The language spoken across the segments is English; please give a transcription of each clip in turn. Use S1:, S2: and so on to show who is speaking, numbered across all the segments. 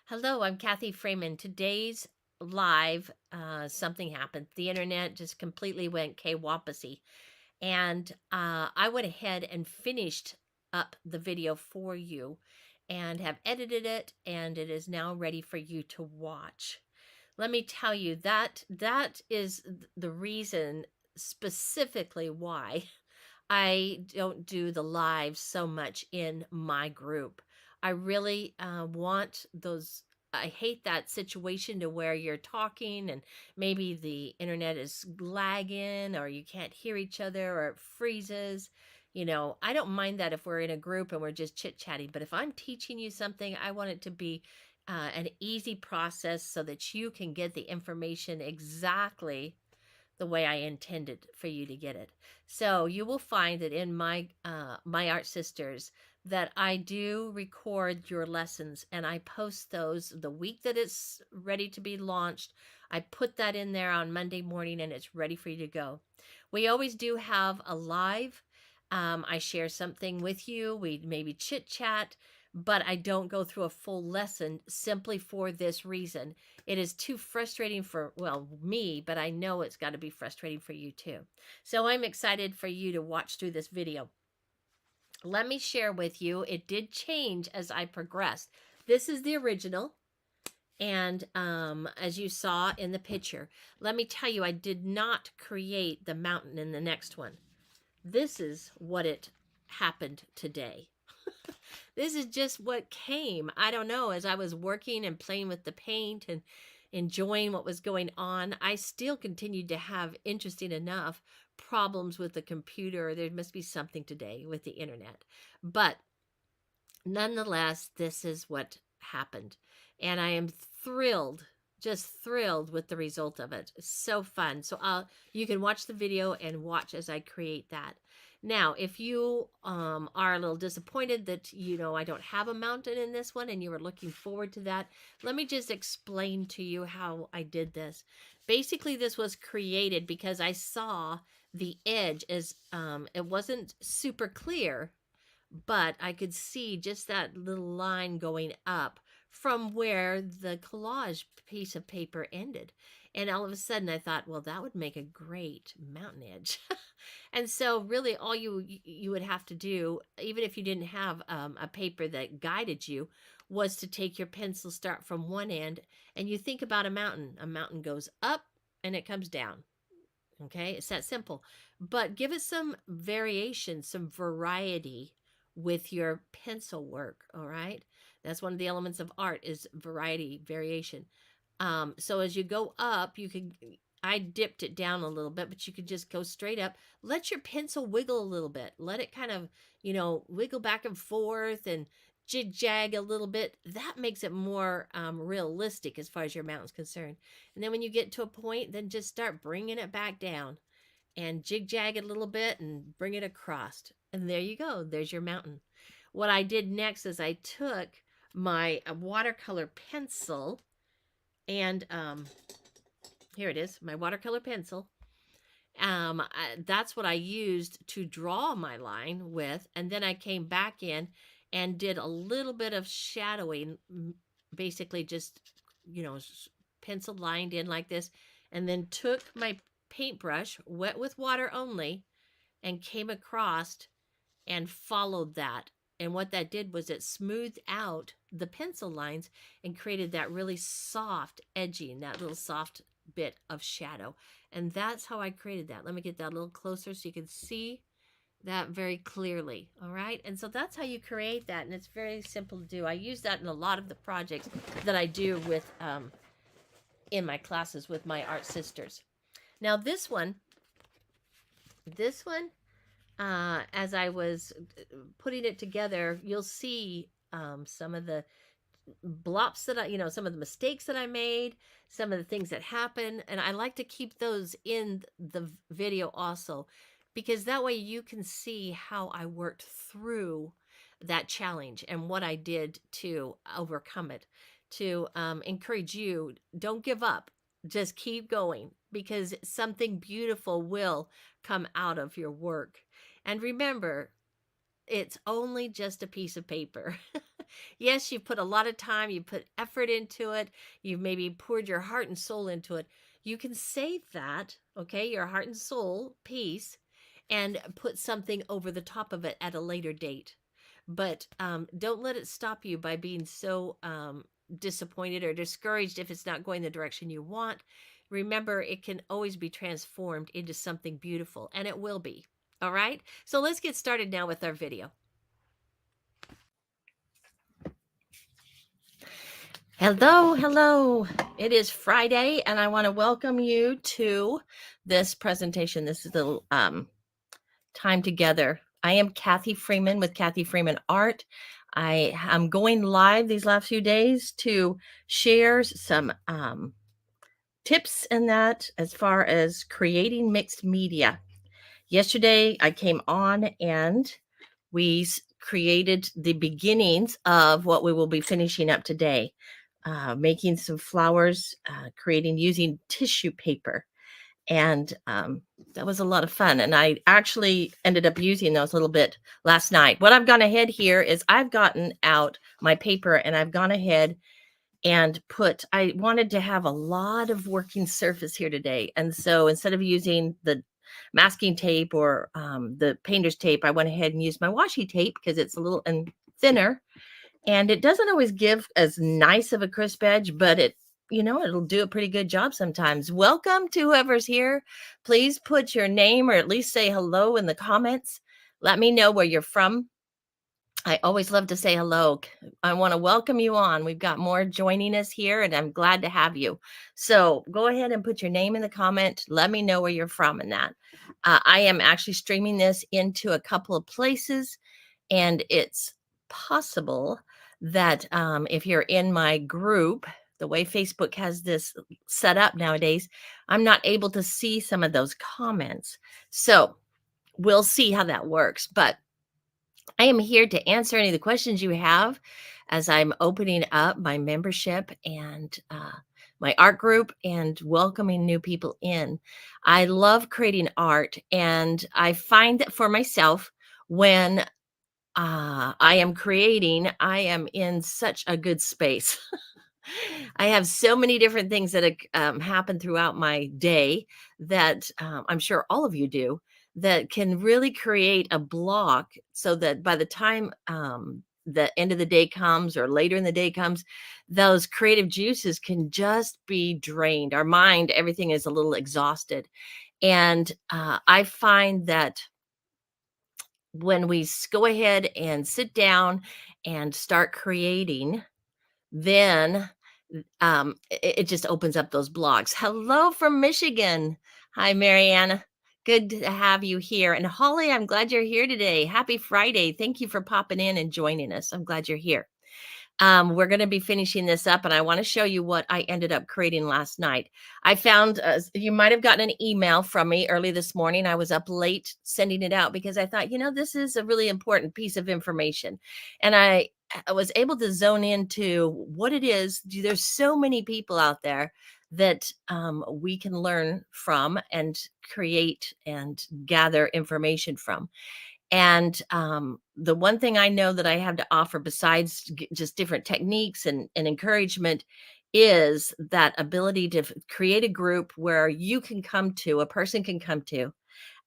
S1: Hello, I'm Kathy Freeman. Today's live, something happened. The internet just completely went KWAPASy. And I went ahead and finished up the video for you and have edited it, and it is now ready for you to watch. Let me tell you that is the reason specifically why I don't do the live so much in my group. I really want those. I hate that situation to where you're talking and maybe the internet is lagging or you can't hear each other or it freezes. I don't mind that if we're in a group and we're just chit chatting, but if I'm teaching you something, I want it to be an easy process so that you can get the information exactly the way I intended for you to get it. So you will find that in my Art Sisters that I do record your lessons and I post those the week that it's ready to be launched. I put that in there on Monday morning and it's ready for you to go. We always do have a live. I share something with you. We maybe chit chat, but I don't go through a full lesson simply for this reason. It is too frustrating for, well, me, but I know it's got to be frustrating for you too. So I'm excited for you to watch through this video. Let me share with you, it did change as I progressed. This is the original. And as you saw in the picture, let me tell you, I did not create the mountain in the next one. This is what it happened today. This is just what came. I don't know. As I was working and playing with the paint and enjoying what was going on, I still continued to have, interesting enough, problems with the computer. There must be something today with the internet. But nonetheless, this is what happened. And I am thrilled, just thrilled with the result of it. It's so fun. So you can watch the video and watch as I create that. Now, if you are a little disappointed that, I don't have a mountain in this one and you were looking forward to that, let me just explain to you how I did this. Basically, this was created because I saw the edge as it wasn't super clear, but I could see just that little line going up from where the collage piece of paper ended. And all of a sudden I thought, well, that would make a great mountain edge. And so really all you would have to do, even if you didn't have a paper that guided you, was to take your pencil, start from one end, and you think about a mountain. A mountain goes up and it comes down. Okay, it's that simple. But give it some variation, some variety with your pencil work. All right, that's one of the elements of art is variety, variation. So as you go up, you can. I dipped it down a little bit, but you could just go straight up. Let your pencil wiggle a little bit. Let it kind of, wiggle back and forth and jig jag a little bit. That makes it more realistic as far as your mountain's concerned. And then when you get to a point, then just start bringing it back down and jig jag it a little bit and bring it across. And there you go. There's your mountain. What I did next is I took my watercolor pencil and here it is, my watercolor pencil. That's what I used to draw my line with. And then I came back in and did a little bit of shadowing, basically just, pencil lined in like this, and then took my paintbrush, wet with water only, and came across and followed that. And what that did was it smoothed out the pencil lines and created that really soft edging, that little soft bit of shadow. And that's how I created that. Let me get that a little closer so you can see that very clearly. All right. And so that's how you create that. And it's very simple to do. I use that in a lot of the projects that I do with in my classes with my Art Sisters. Now this one, as I was putting it together, you'll see some of the blops that some of the mistakes that I made, some of the things that happen. And I like to keep those in the video also, because that way you can see how I worked through that challenge and what I did to overcome it, to encourage you, don't give up. Just keep going because something beautiful will come out of your work. And remember, it's only just a piece of paper. Yes, you put a lot of time, you put effort into it, you've maybe poured your heart and soul into it. You can save that, okay, your heart and soul piece, and put something over the top of it at a later date. But don't let it stop you by being so disappointed or discouraged if it's not going the direction you want. Remember, it can always be transformed into something beautiful, and it will be. All right, so let's get started now with our video. Hello, hello. It is Friday, and I want to welcome you to this presentation. This is the time together. I am Kathy Freeman with Kathy Freeman Art. I am going live these last few days to share some tips in that as far as creating mixed media. Yesterday, I came on and we created the beginnings of what we will be finishing up today. Making some flowers, creating using tissue paper. And that was a lot of fun. And I actually ended up using those a little bit last night. What I've gone ahead here is I've gotten out my paper and I've gone ahead and I wanted to have a lot of working surface here today. And so instead of using the masking tape or the painter's tape, I went ahead and used my washi tape because it's a little and thinner. And it doesn't always give as nice of a crisp edge, but it'll do a pretty good job sometimes. Welcome to whoever's here. Please put your name or at least say hello in the comments. Let me know where you're from. I always love to say hello. I want to welcome you on. We've got more joining us here, and I'm glad to have you. So go ahead and put your name in the comment. Let me know where you're from in that. I am actually streaming this into a couple of places, and it's possible that if you're in my group, the way Facebook has this set up nowadays, I'm not able to see some of those comments. So we'll see how that works. But I am here to answer any of the questions you have as I'm opening up my membership and my art group and welcoming new people in. I love creating art, and I find that for myself, when I am creating, I am in such a good space. I have so many different things that happen throughout my day that I'm sure all of you do, that can really create a block so that by the time the end of the day comes or later in the day comes, those creative juices can just be drained. Our mind, everything is a little exhausted. And I find that when we go ahead and sit down and start creating, then it just opens up those blogs. Hello from Michigan. Hi, Mariana. Good to have you here. And Holly, I'm glad you're here today. Happy Friday. Thank you for popping in and joining us. I'm glad you're here. We're going to be finishing this up, and I want to show you what I ended up creating last night. I found you might have gotten an email from me early this morning. I was up late sending it out because I thought, this is a really important piece of information. And I was able to zone into what it is. There's so many people out there that we can learn from and create and gather information from. And the one thing I know that I have to offer, besides just different techniques and encouragement, is that ability to create a group where a person can come to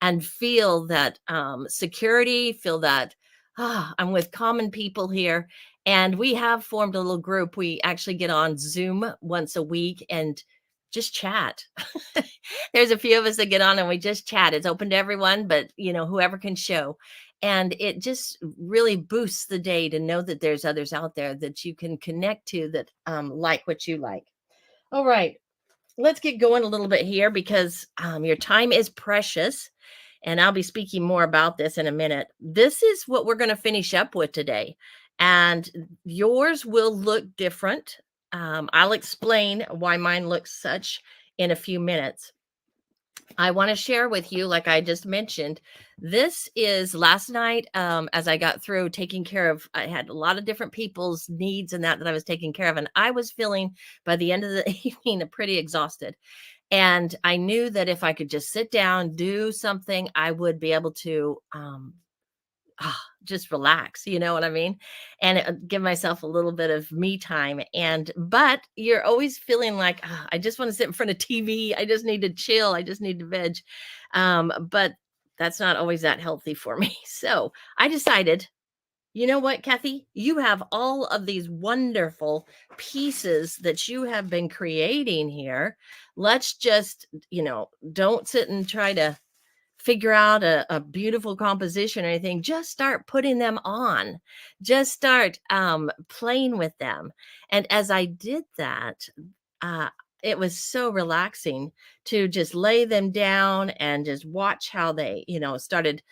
S1: and feel that security, feel that, I'm with common people here. And we have formed a little group. We actually get on Zoom once a week and just chat. There's a few of us that get on and we just chat. It's open to everyone, but whoever can show. And it just really boosts the day to know that there's others out there that you can connect to that like what you like. All right, let's get going a little bit here because your time is precious. And I'll be speaking more about this in a minute. This is what we're going to finish up with today. And yours will look different. I'll explain why mine looks such in a few minutes. I want to share with you, like I just mentioned, this is last night as I got through taking care of, I had a lot of different people's needs and that I was taking care of. And I was feeling by the end of the evening pretty exhausted. And I knew that if I could just sit down, do something, I would be able to just relax, you know what I mean? And give myself a little bit of me time. But you're always feeling like, I just want to sit in front of TV. I just need to chill. I just need to veg. But that's not always that healthy for me. So I decided, you know what, Kathy? You have all of these wonderful pieces that you have been creating here. Let's just, don't sit and try to figure out a beautiful composition or anything. Just start putting them on. Just start playing with them. And as I did that, uh, it was so relaxing to just lay them down and just watch how they, started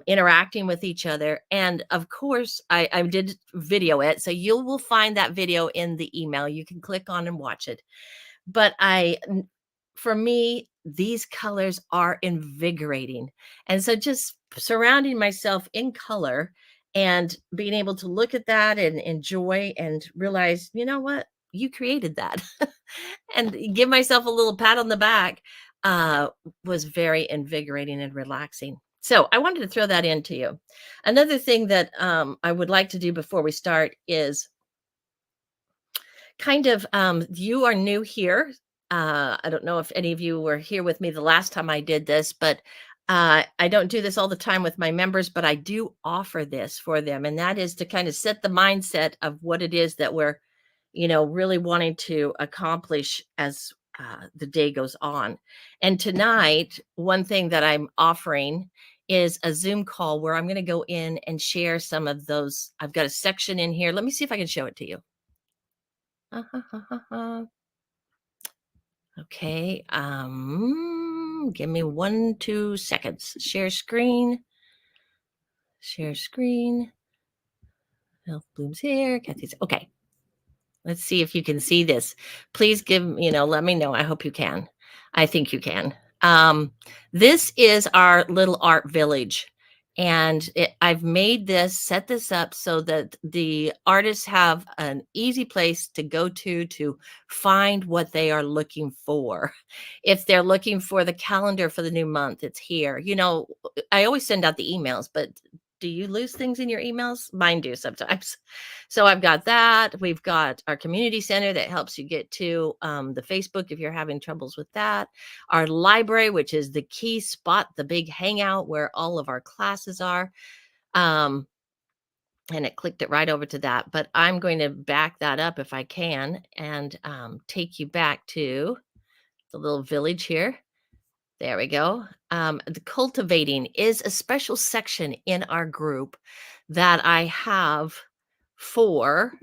S1: interacting with each other. And of course, I did video it. So you will find that video in the email. You can click on and watch it. But for me, these colors are invigorating. And so just surrounding myself in color and being able to look at that and enjoy and realize, you know what? You created that. And give myself a little pat on the back uh, was very invigorating and relaxing. So I wanted to throw that into you. Another thing that I would like to do before we start is kind of you are new here. I don't know if any of you were here with me the last time I did this, but I don't do this all the time with my members, but I do offer this for them. And that is to kind of set the mindset of what it is that we're, really wanting to accomplish as the day goes on. And tonight, one thing that I'm offering is a Zoom call where I'm going to go in and share some of those. I've got a section in here. Let me see if I can show it to you. Okay. Give me 2 seconds. Share screen. Share screen. Health blooms here. Kathy's okay. Let's see if you can see this. Please let me know. I hope you can. I think you can. This is our little art village. And I've set this up so that the artists have an easy place to go to find what they are looking for. If they're looking for the calendar for the new month, it's here. I always send out the emails, but do you lose things in your emails? Mine do sometimes. So I've got that. We've got our community center that helps you get to the Facebook if you're having troubles with that. Our library, which is the key spot, the big hangout where all of our classes are. And it clicked it right over to that. But I'm going to back that up if I can and take you back to the little village here. There we go. The cultivating is a special section in our group that I have for.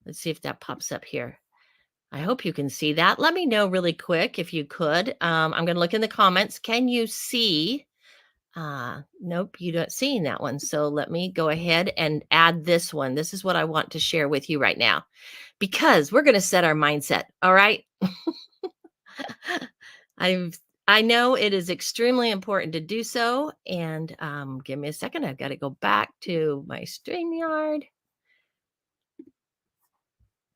S1: Let's see if that pops up here. I hope you can see that. Let me know really quick if you could. I'm going to look in the comments. Can you see? Nope, you don't seeing that one. So let me go ahead and add this one. This is what I want to share with you right now because we're going to set our mindset. All right. I know it is extremely important to do so. And give me a second. I've got to go back to my StreamYard.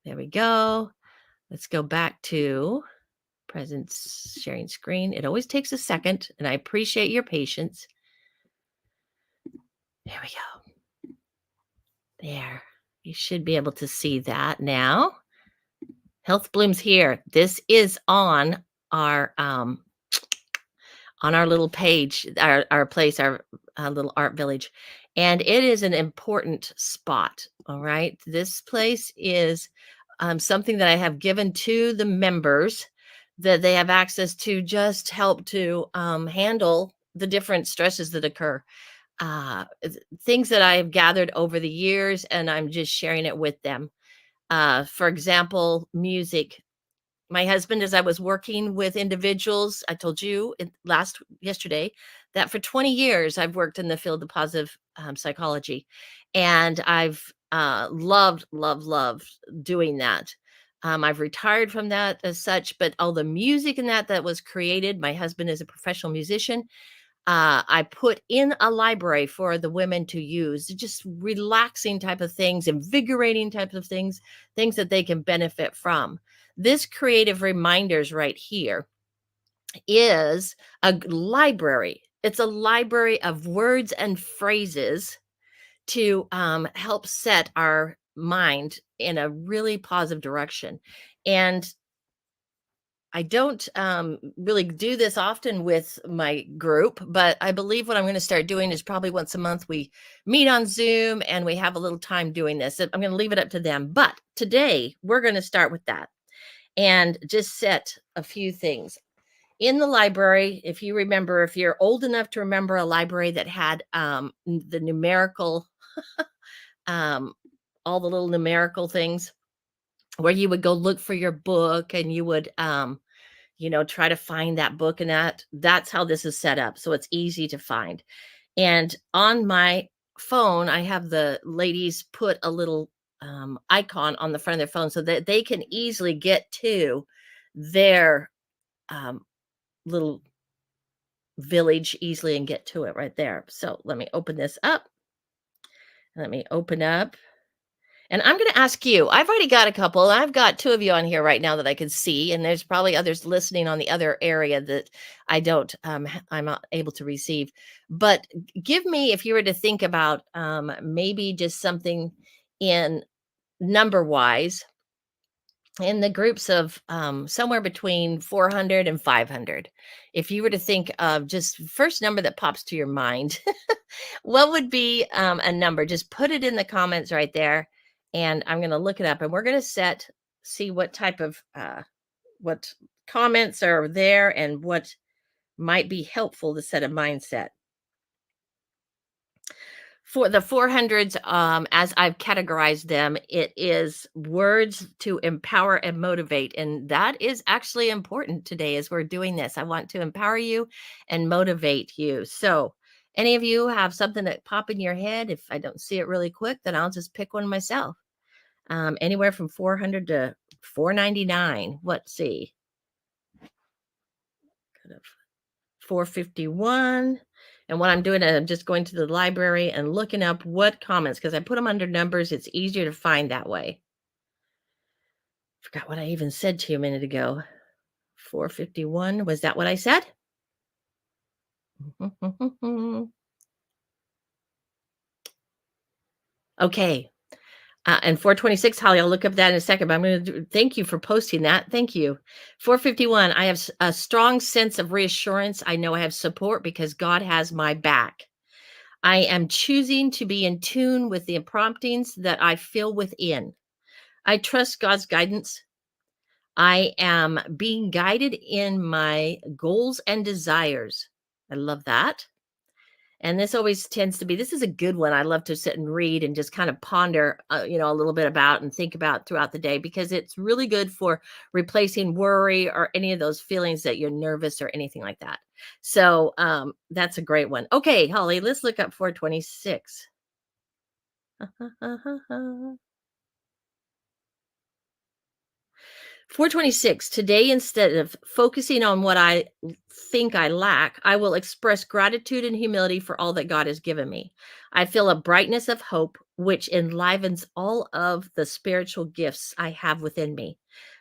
S1: There we go. Let's go back to presence sharing screen. It always takes a second, and I appreciate your patience. There we go. There. You should be able to see that now. Health blooms here. This is on our little page, our place, our little art village. And it is an important spot. All right. This place is something that I have given to the members that they have access to just help to handle the different stresses that occur. Things that I have gathered over the years, and I'm just sharing it with them. For example, music. My husband, as I was working with individuals, I told you yesterday that for 20 years I've worked in the field of positive psychology, and I've loved doing that. I've retired from that as such, but all the music in that was created. My husband is a professional musician. I put in a library for the women to use, just relaxing type of things, invigorating types of things that they can benefit from. This creative reminders right here is a library it's a library of words and phrases to help set our mind in a really positive direction. And I don't really do this often with my group, but I believe what I'm going to start doing is probably once a month we meet on Zoom and we have a little time doing this. I'm going to leave it up to them. But today we're going to start with that and just set a few things. In the library, if you remember, if you're old enough to remember a library that had the numerical, um, all the little numerical things where you would go look for your book and you would try to find that book, and that's how this is set up. So it's easy to find. And on my phone, I have the ladies put a little icon on the front of their phone so that they can easily get to their um, little village easily and get to it right there. So let me open this up. Let me open up. And I'm going to ask you. I've already got a couple. I've got two of you on here right now that I can see, and there's probably others listening on the other area that I don't. I'm not able to receive. But give me, if you were to think about maybe just something in number wise, in the groups of somewhere between 400 and 500. If you were to think of just first number that pops to your mind, what would be a number? Just put it in the comments right there, and I'm going to look it up, and we're going to see what type of what comments are there and what might be helpful to set a mindset. For the 400s, as I've categorized them, it is words to empower and motivate. And that is actually important today as we're doing this. I want to empower you and motivate you. So, any of you have something that pop in your head? If I don't see it really quick, then I'll just pick one myself. Anywhere from 400 to 499. Let's see. Kind of 451. And what I'm doing is I'm just going to the library and looking up what comments, because I put them under numbers. It's easier to find that way. Forgot what I even said to you a minute ago. 451. Was that what I said? Okay. And 426, Holly, I'll look up that in a second, but I'm going to thank you for posting that. Thank you. 451, I have a strong sense of reassurance. I know I have support because God has my back. I am choosing to be in tune with the promptings that I feel within. I trust God's guidance. I am being guided in my goals and desires. I love that. And this always tends to be, this is a good one. I love to sit and read and just kind of ponder, a little bit about and think about throughout the day, because it's really good for replacing worry or any of those feelings that you're nervous or anything like that. So that's a great one. Okay, Holly, let's look up 426. 426. Today, instead of focusing on what I think I lack, I will express gratitude and humility for all that God has given me. I feel a brightness of hope, which enlivens all of the spiritual gifts I have within me.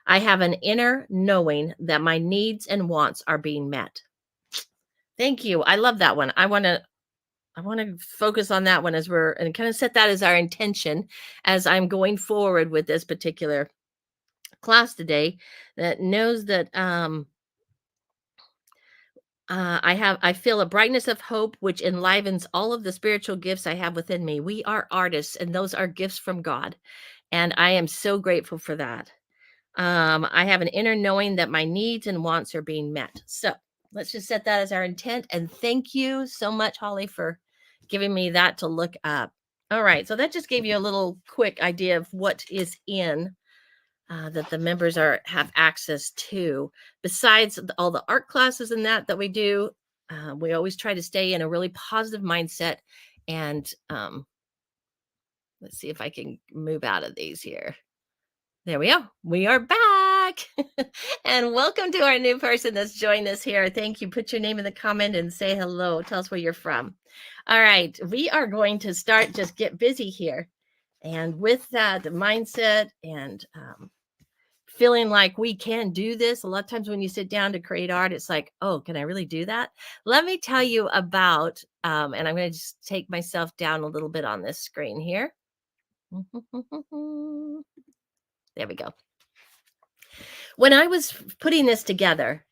S1: I have an inner knowing that my needs and wants are being met. Thank you. I love that one. I want to focus on that one as we're and kind of set that as our intention as I'm going forward with this particular class today, that knows that I feel a brightness of hope which enlivens all of the spiritual gifts I have within me. We are artists, and those are gifts from God, and I am so grateful for that. I have an inner knowing that my needs and wants are being met. So let's just set that as our intent, and thank you so much, Holly, for giving me that to look up. All right, so that just gave you a little quick idea of what is in that the members have access to. Besides all the art classes and that we do, we always try to stay in a really positive mindset. And let's see if I can move out of these here. There we go. We are back. And welcome to our new person that's joined us here. Thank you. Put your name in the comment and say hello. Tell us where you're from. All right. We are going to get busy here. And with that mindset and feeling like we can do this. A lot of times when you sit down to create art, it's like, oh, can I really do that? Let me tell you about, and I'm going to just take myself down a little bit on this screen here. There we go. When I was putting this together,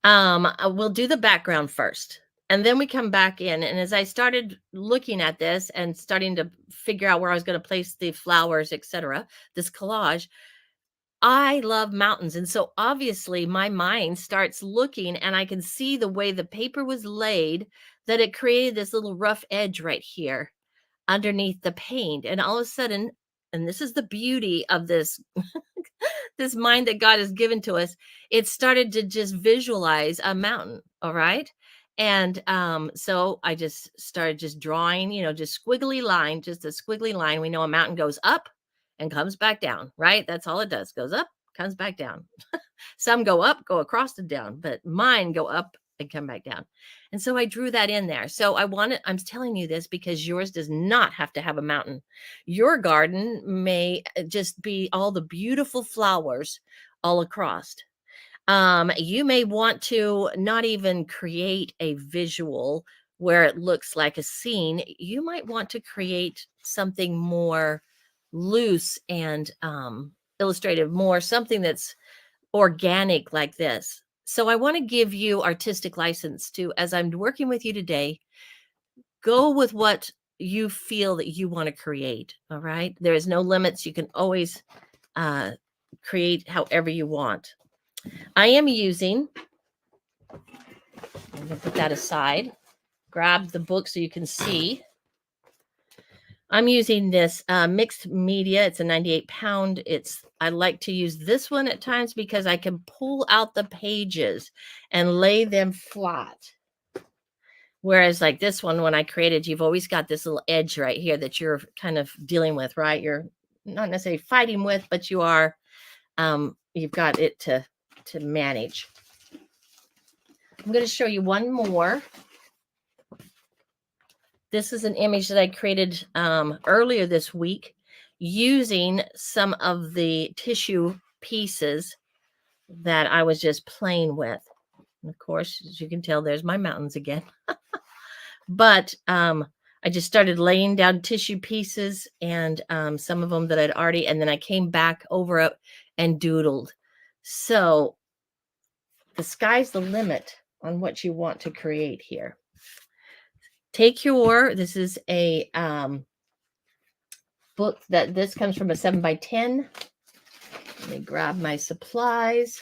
S1: we'll do the background first. And then we come back in. And as I started looking at this and starting to figure out where I was going to place the flowers, etc., this collage, I love mountains. And so obviously my mind starts looking, and I can see the way the paper was laid, that it created this little rough edge right here underneath the paint. And all of a sudden, and this is the beauty of this this mind that God has given to us, it started to just visualize a mountain. All right. And so I just started just drawing, just squiggly line, just a squiggly line. We know a mountain goes up and comes back down, right? That's all it does. Goes up, comes back down. Some go up, go across and down, but mine go up and come back down. And so I drew that in there. So I'm telling you this because yours does not have to have a mountain. Your garden may just be all the beautiful flowers all across. You may want to not even create a visual where it looks like a scene. You might want to create something more loose and illustrative, more something that's organic like this. So I want to give you artistic license to, as I'm working with you today, go with what you feel that you want to create. All right. There is no limits. You can always create however you want. I am using, I'm going to put that aside, grab the book so you can see. I'm using this mixed media. It's a 98 pound. I like to use this one at times because I can pull out the pages and lay them flat. Whereas like this one, when I created, you've always got this little edge right here that you're kind of dealing with, right? You're not necessarily fighting with, but you are, you've got it to manage. I'm going to show you one more. This is an image that I created earlier this week using some of the tissue pieces that I was just playing with. And of course, as you can tell, there's my mountains again. But I just started laying down tissue pieces and some of them that I'd already, and then I came back over it and doodled. So the sky's the limit on what you want to create here. Take this is a book this comes from a 7x10. Let me grab my supplies.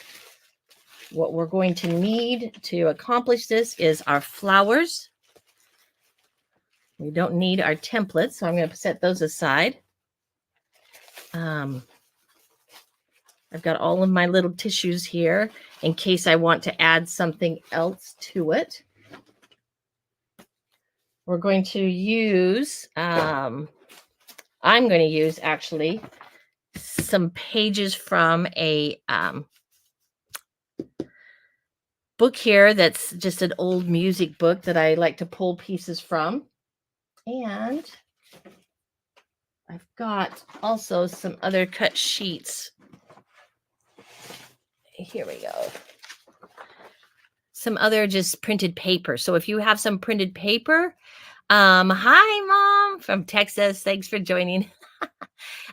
S1: What we're going to need to accomplish this is our flowers. We don't need our templates, so I'm going to set those aside. I've got all of my little tissues here in case I want to add something else to it. We're going to use, I'm going to use actually some pages from a book here that's just an old music book that I like to pull pieces from. And I've got also some other cut sheets. Here we go. Some other just printed paper. So if you have some printed paper, hi, Mom, from Texas. Thanks for joining.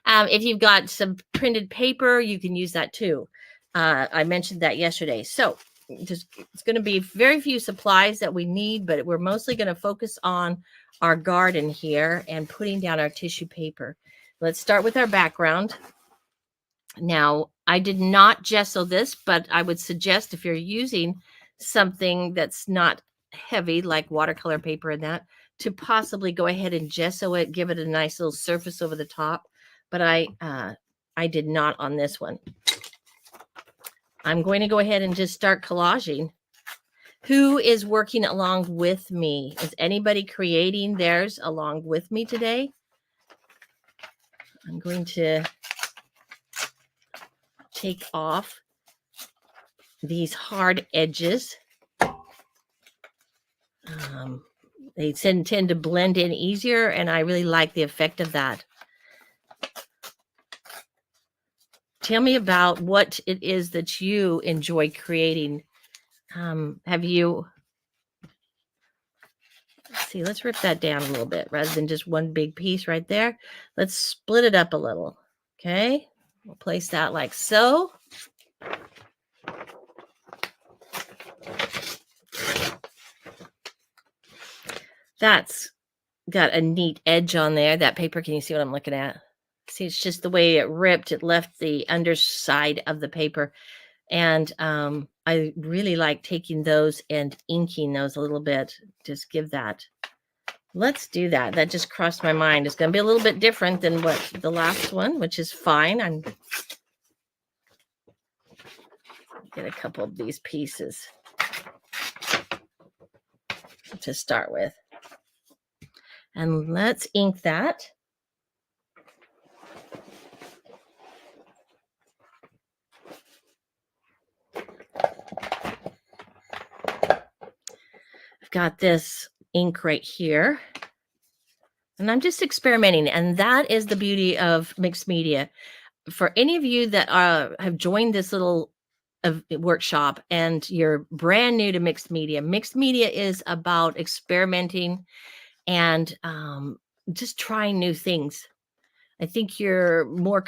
S1: If you've got some printed paper, you can use that too. I mentioned that yesterday. So it's going to be very few supplies that we need, but we're mostly going to focus on our garden here and putting down our tissue paper. Let's start with our background. Now, I did not gesso this, but I would suggest if you're using something that's not heavy, like watercolor paper and that, to possibly go ahead and gesso it, give it a nice little surface over the top. But I did not on this one. I'm going to go ahead and just start collaging. Who is working along with me? Is anybody creating theirs along with me today? I'm going to take off these hard edges. They tend to blend in easier, and I really like the effect of that. tell me about what it is that you enjoy creating. Have you, let's see, let's rip that down a little bit rather than just one big piece right there. Let's split it up a little. Okay. We'll place that like so. That's got a neat edge on there. That paper, can you see what I'm looking at? See, it's just the way it ripped. It left the underside of the paper. And I really like taking those and inking those a little bit. Just give that. Let's do that. That just crossed my mind. It's going to be a little bit different than what the last one, which is fine. I'm get a couple of these pieces to start with. And let's ink that. I've got this ink right here. And I'm just experimenting. And that is the beauty of mixed media. For any of you that have joined this little workshop and you're brand new to mixed media is about experimenting and just trying new things. I think you're more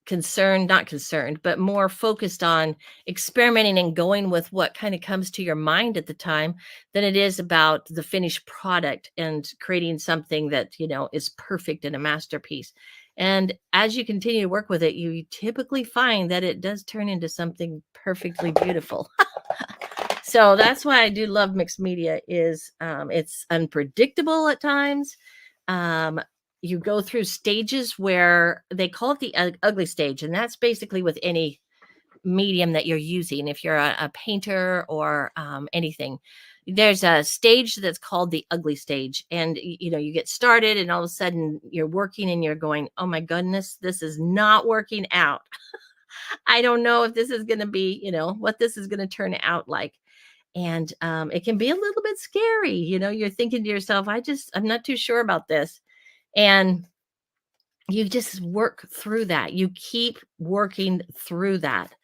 S1: not concerned, but more focused on experimenting and going with what kind of comes to your mind at the time than it is about the finished product and creating something that, is perfect and a masterpiece. And as you continue to work with it, you typically find that it does turn into something perfectly beautiful. So that's why I do love mixed media is it's unpredictable at times. You go through stages where they call it the ugly stage. And that's basically with any medium that you're using. If you're a painter or anything, there's a stage that's called the ugly stage. And, you get started and all of a sudden you're working and you're going, oh my goodness, this is not working out. I don't know if this is going to be, what this is going to turn out like. And it can be a little bit scary. You're thinking to yourself, I'm not too sure about this. And you just work through that. You keep working through that.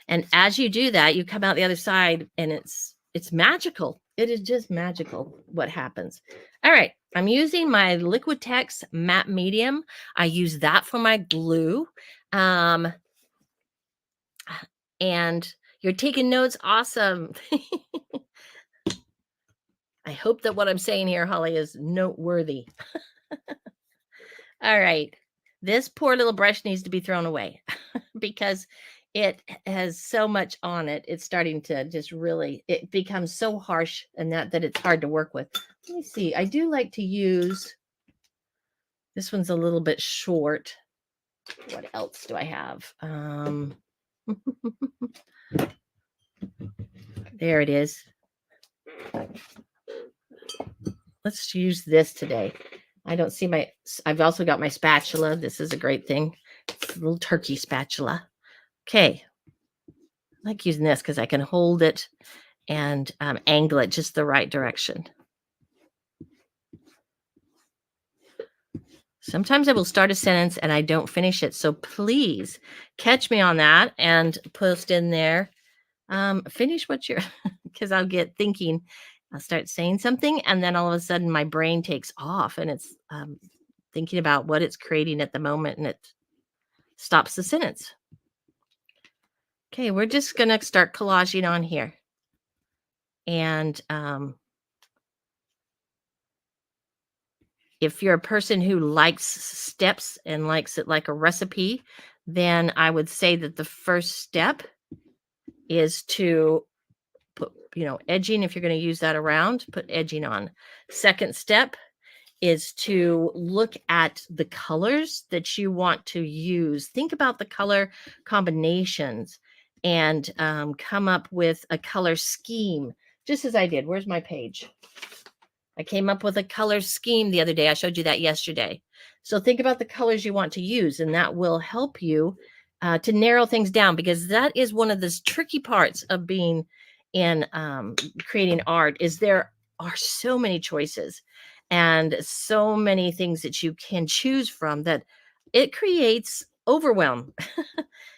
S1: And as you do that, you come out the other side and it's magical. It is just magical what happens. All right. I'm using my Liquitex matte medium. I use that for my glue. And you're taking notes. Awesome. I hope that what I'm saying here, Holly, is noteworthy. All right. This poor little brush needs to be thrown away because it has so much on it. It's starting to just really, it becomes so harsh and that it's hard to work with. Let me see. I do like to use, this one's a little bit short. What else do I have? There it is. Let's use this today. I don't see I've also got my spatula. This is a great thing. It's a little turkey spatula. Okay. I like using this because I can hold it and angle it just the right direction. Sometimes I will start a sentence and I don't finish it. So please catch me on that and post in there. Finish what you're, because I'll get thinking, I'll start saying something and then all of a sudden my brain takes off and it's thinking about what it's creating at the moment and it stops the sentence. Okay, we're just going to start collaging on here. And if you're a person who likes steps and likes it like a recipe, then I would say that the first step is to put, edging. If you're going to use that around, put edging on. Second step is to look at the colors that you want to use. Think about the color combinations and come up with a color scheme, just as I did. Where's my page? I came up with a color scheme the other day. I showed you that yesterday. So think about the colors you want to use, and that will help you to narrow things down, because that is one of the tricky parts of being in creating art, is there are so many choices and so many things that you can choose from that it creates overwhelm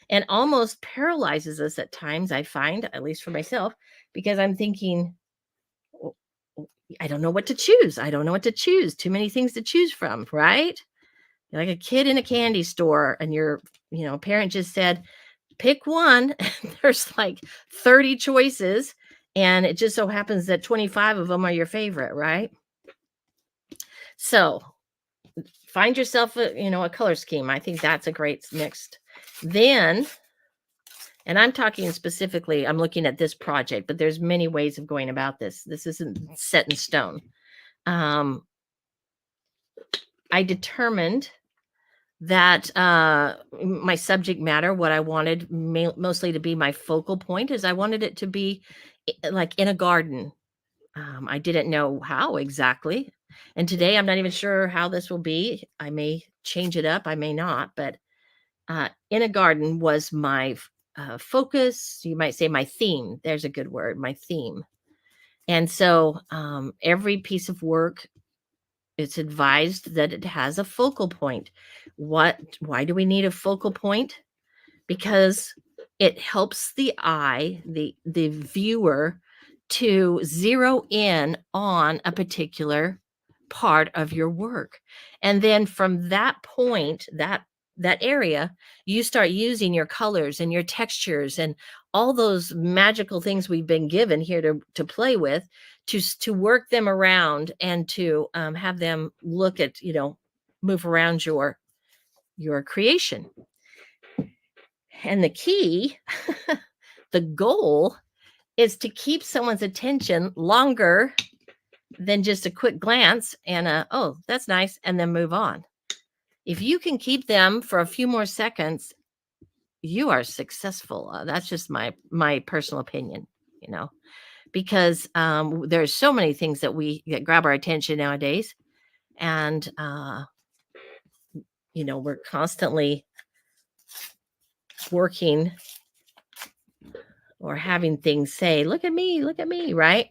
S1: and almost paralyzes us at times, I find, at least for myself, because I'm thinking, "W- I don't know what to choose. I don't know what to choose. Too many things to choose from, right? You're like a kid in a candy store, and your, parent just said, pick one. And there's like 30 choices, and it just so happens that 25 of them are your favorite, right? So find yourself a color scheme. I think that's a great next. Then, and I'm talking specifically, I'm looking at this project, but there's many ways of going about this. This isn't set in stone. um I determined that my subject matter, what I wanted mostly to be my focal point, is I wanted it to be like in a garden. I didn't know how exactly, and today I'm not even sure how this will be. I may change it up, I may not, but in a garden was my focus. You might say my theme. There's a good word, my theme. And so every piece of work, it's advised that it has a focal point. Why do we need a focal point? Because it helps the eye, the viewer, to zero in on a particular part of your work. And then from that point, that area, you start using your colors and your textures and all those magical things we've been given here to play with, to work them around and to have them look at, move around your creation. And the key, the goal, is to keep someone's attention longer than just a quick glance and oh, that's nice, and then move on. If you can keep them for a few more seconds, you are successful. That's just my personal opinion, because there's so many things that grab our attention nowadays, and we're constantly working or having things say, look at me, right?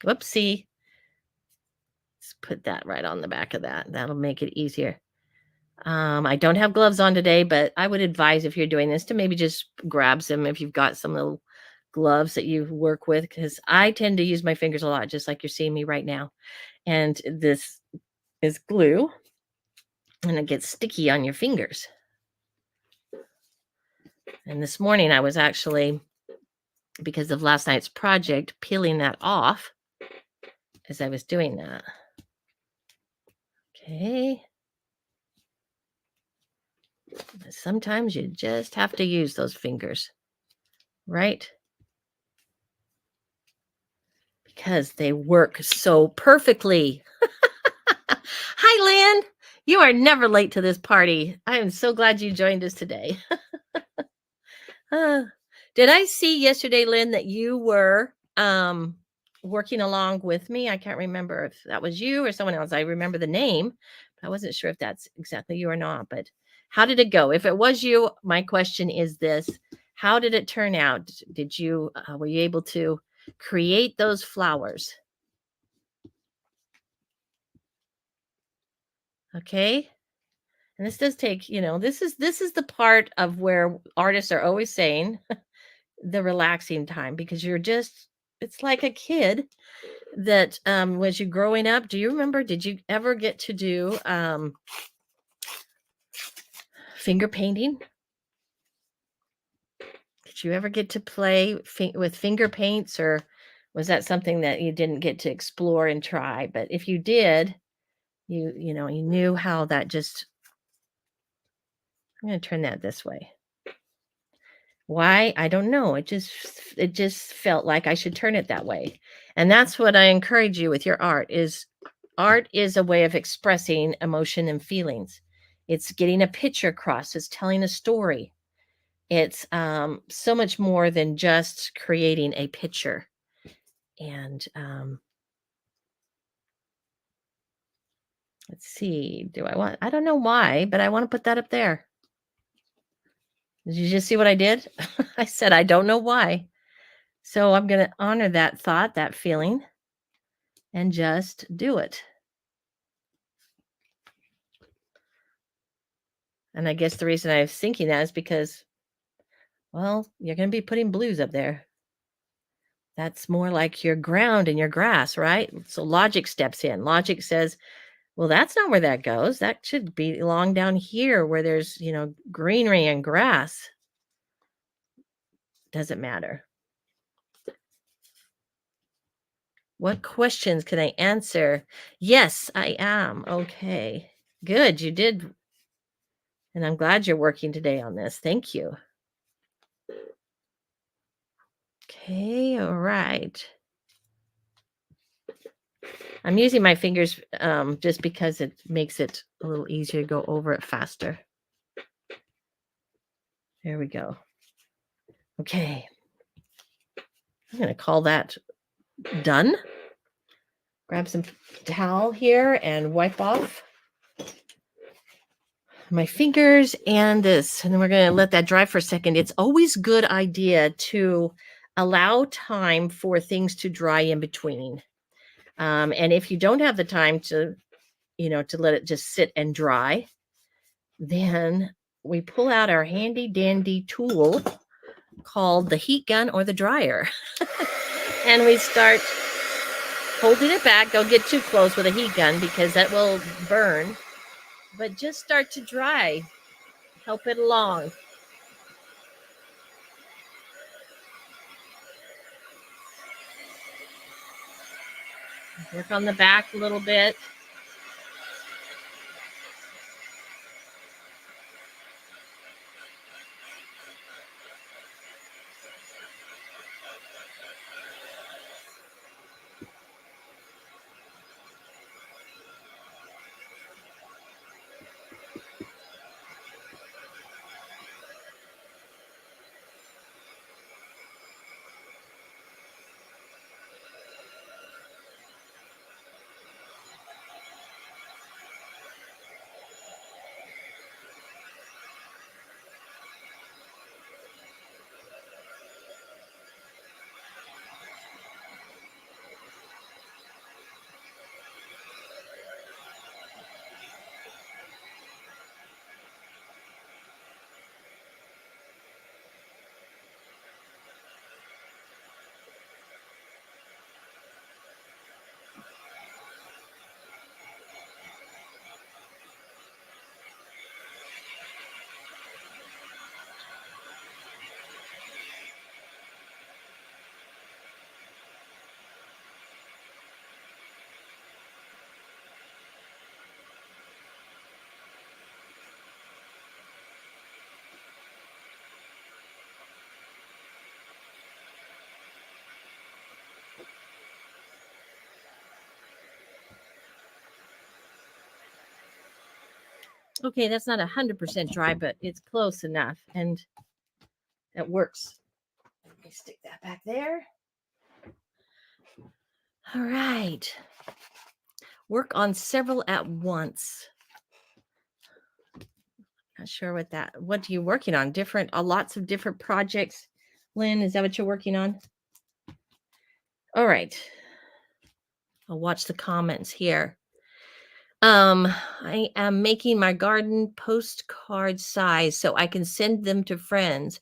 S1: Whoopsie. Let's put that right on the back of that. That'll make it easier. I don't have gloves on today, but I would advise, if you're doing this, to maybe just grab some if you've got some little gloves that you work with, because I tend to use my fingers a lot, just like you're seeing me right now. And this is glue, and it gets sticky on your fingers. And this morning I was actually, because of last night's project, peeling that off as I was doing that. Okay. Sometimes you just have to use those fingers, right? Because they work so perfectly. Hi, Lynn. You are never late to this party. I am so glad you joined us today. Did I see yesterday, Lynn, that you were working along with me? I can't remember if that was you or someone else. I remember the name, but I wasn't sure if that's exactly you or not. But how did it go? If it was you, my question is this: how did it turn out? Did you were you able to create those flowers? Okay. And this does take, this is the part of where artists are always saying the relaxing time, because it's like a kid that was you growing up. Do you remember, did you ever get to do finger painting? Did you ever get to play with finger paints, or was that something that you didn't get to explore and try? But if you did, you knew how that just, I'm going to turn that this way. Why? I don't know. It just felt like I should turn it that way. And that's what I encourage you with your art is a way of expressing emotion and feelings. It's getting a picture across, it's telling a story. It's so much more than just creating a picture. And let's see, I don't know why, but I want to put that up there. Did you just see what I did? I said, I don't know why. So I'm going to honor that thought, that feeling, and just do it. And I guess the reason I was thinking that is because, well, you're going to be putting blues up there. That's more like your ground and your grass, right? So logic steps in. Logic says, well, that's not where that goes. That should belong down here where there's, greenery and grass. Doesn't matter. What questions can I answer? Yes, I am. Okay. Good. You did. And I'm glad you're working today on this. Thank you. Okay. All right. I'm using my fingers just because it makes it a little easier to go over it faster. There we go. Okay. I'm going to call that done. Grab some towel here and wipe off my fingers and this. And then we're going to let that dry for a second. It's always a good idea to allow time for things to dry in between. And if you don't have the time to let it just sit and dry, then we pull out our handy dandy tool called the heat gun or the dryer. And we start holding it back. Don't get too close with a heat gun because that will burn. But just start to dry. Help it along. Work on the back a little bit. Okay, that's not 100% dry, but it's close enough, and it works. Let me stick that back there. All right. Work on several at once. Not sure what are you working on? Lots of different projects. Lynn, is that what you're working on? All right. I'll watch the comments here. I am making my garden postcard size so I can send them to friends.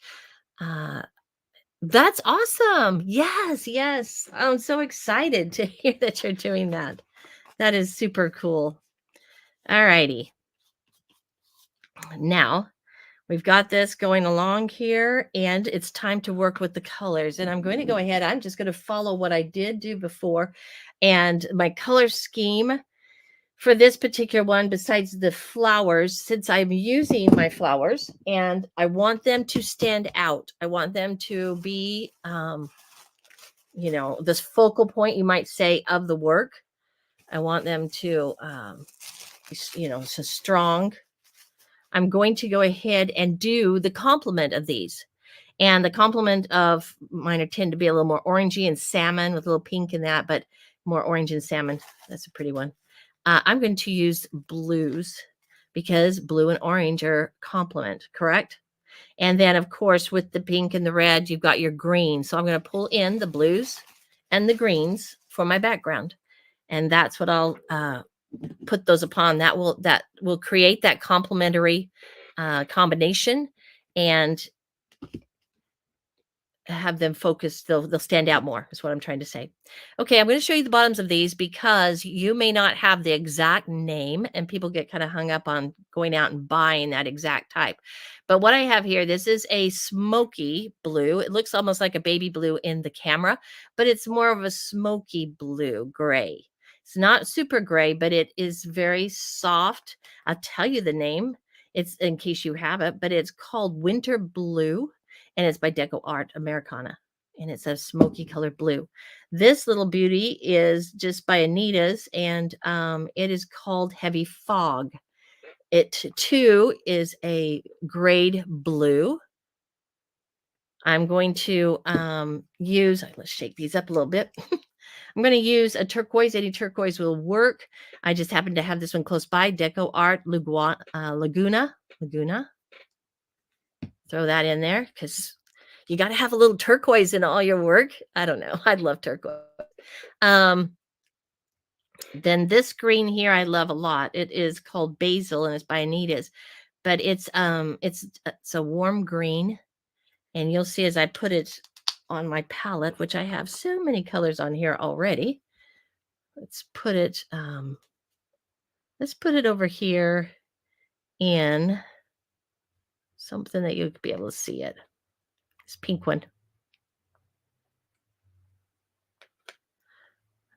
S1: That's awesome. Yes. I'm so excited to hear that you're doing that. That is super cool. All righty. Now, we've got this going along here, and it's time to work with the colors. And I'm going to go ahead. I'm just going to follow what I did do before. And my color scheme for this particular one, besides the flowers, since I'm using my flowers and I want them to stand out, I want them to be, this focal point, you might say, of the work. I want them to, so strong. I'm going to go ahead and do the complement of these. And the complement of mine tend to be a little more orangey and salmon with a little pink in that, but more orange and salmon. That's a pretty one. I'm going to use blues because blue and orange are complement, correct? And then, of course, with the pink and the red, you've got your green. So I'm going to pull in the blues and the greens for my background. And that's what I'll put those upon. That will create that complementary combination and have them focused, they'll stand out more, is what I'm trying to say. Okay, I'm going to show you the bottoms of these because you may not have the exact name, and people get kind of hung up on going out and buying that exact type. But what I have here, this is a smoky blue. It looks almost like a baby blue in the camera, but it's more of a smoky blue gray. It's not super gray, but it is very soft. I'll tell you the name. It's in case you have it, but it's called Winter Blue, and it's by Deco Art Americana, and it's a smoky colored blue. This little beauty is just by Anita's, and it is called Heavy Fog. It too is a grade blue. I'm going to use, let's shake these up a little bit. I'm going to use a turquoise. Any turquoise will work. I just happen to have this one close by, Deco Art Laguna. Throw that in there because you got to have a little turquoise in all your work. I don't know. I love turquoise. Then this green here I love a lot. It is called Basil, and it's by Anita's, but it's a warm green, and you'll see as I put it on my palette, which I have so many colors on here already. Let's put it over here in something that you'll be able to see it. This pink one.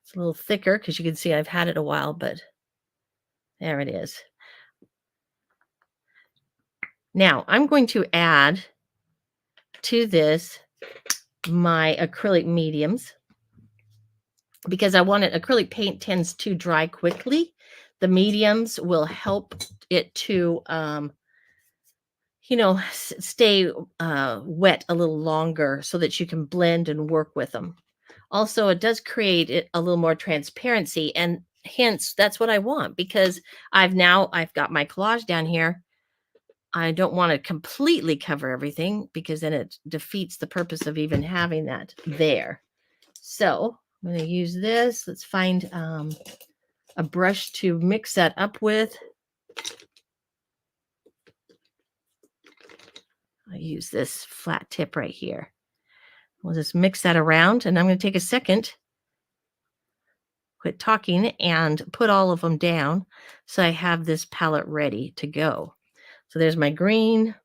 S1: It's a little thicker because you can see I've had it a while, but there it is. Now I'm going to add to this my acrylic mediums because I want it. Acrylic paint tends to dry quickly. The mediums will help it to, stay wet a little longer so that you can blend and work with them. Also, it does create a little more transparency, and hence that's what I want because I've got my collage down here. I don't want to completely cover everything because then it defeats the purpose of even having that there. So I'm going to use this. Let's find a brush to mix that up with. I use this flat tip right here. We'll just mix that around, and I'm going to take a second, quit talking, and put all of them down so I have this palette ready to go. So there's my green.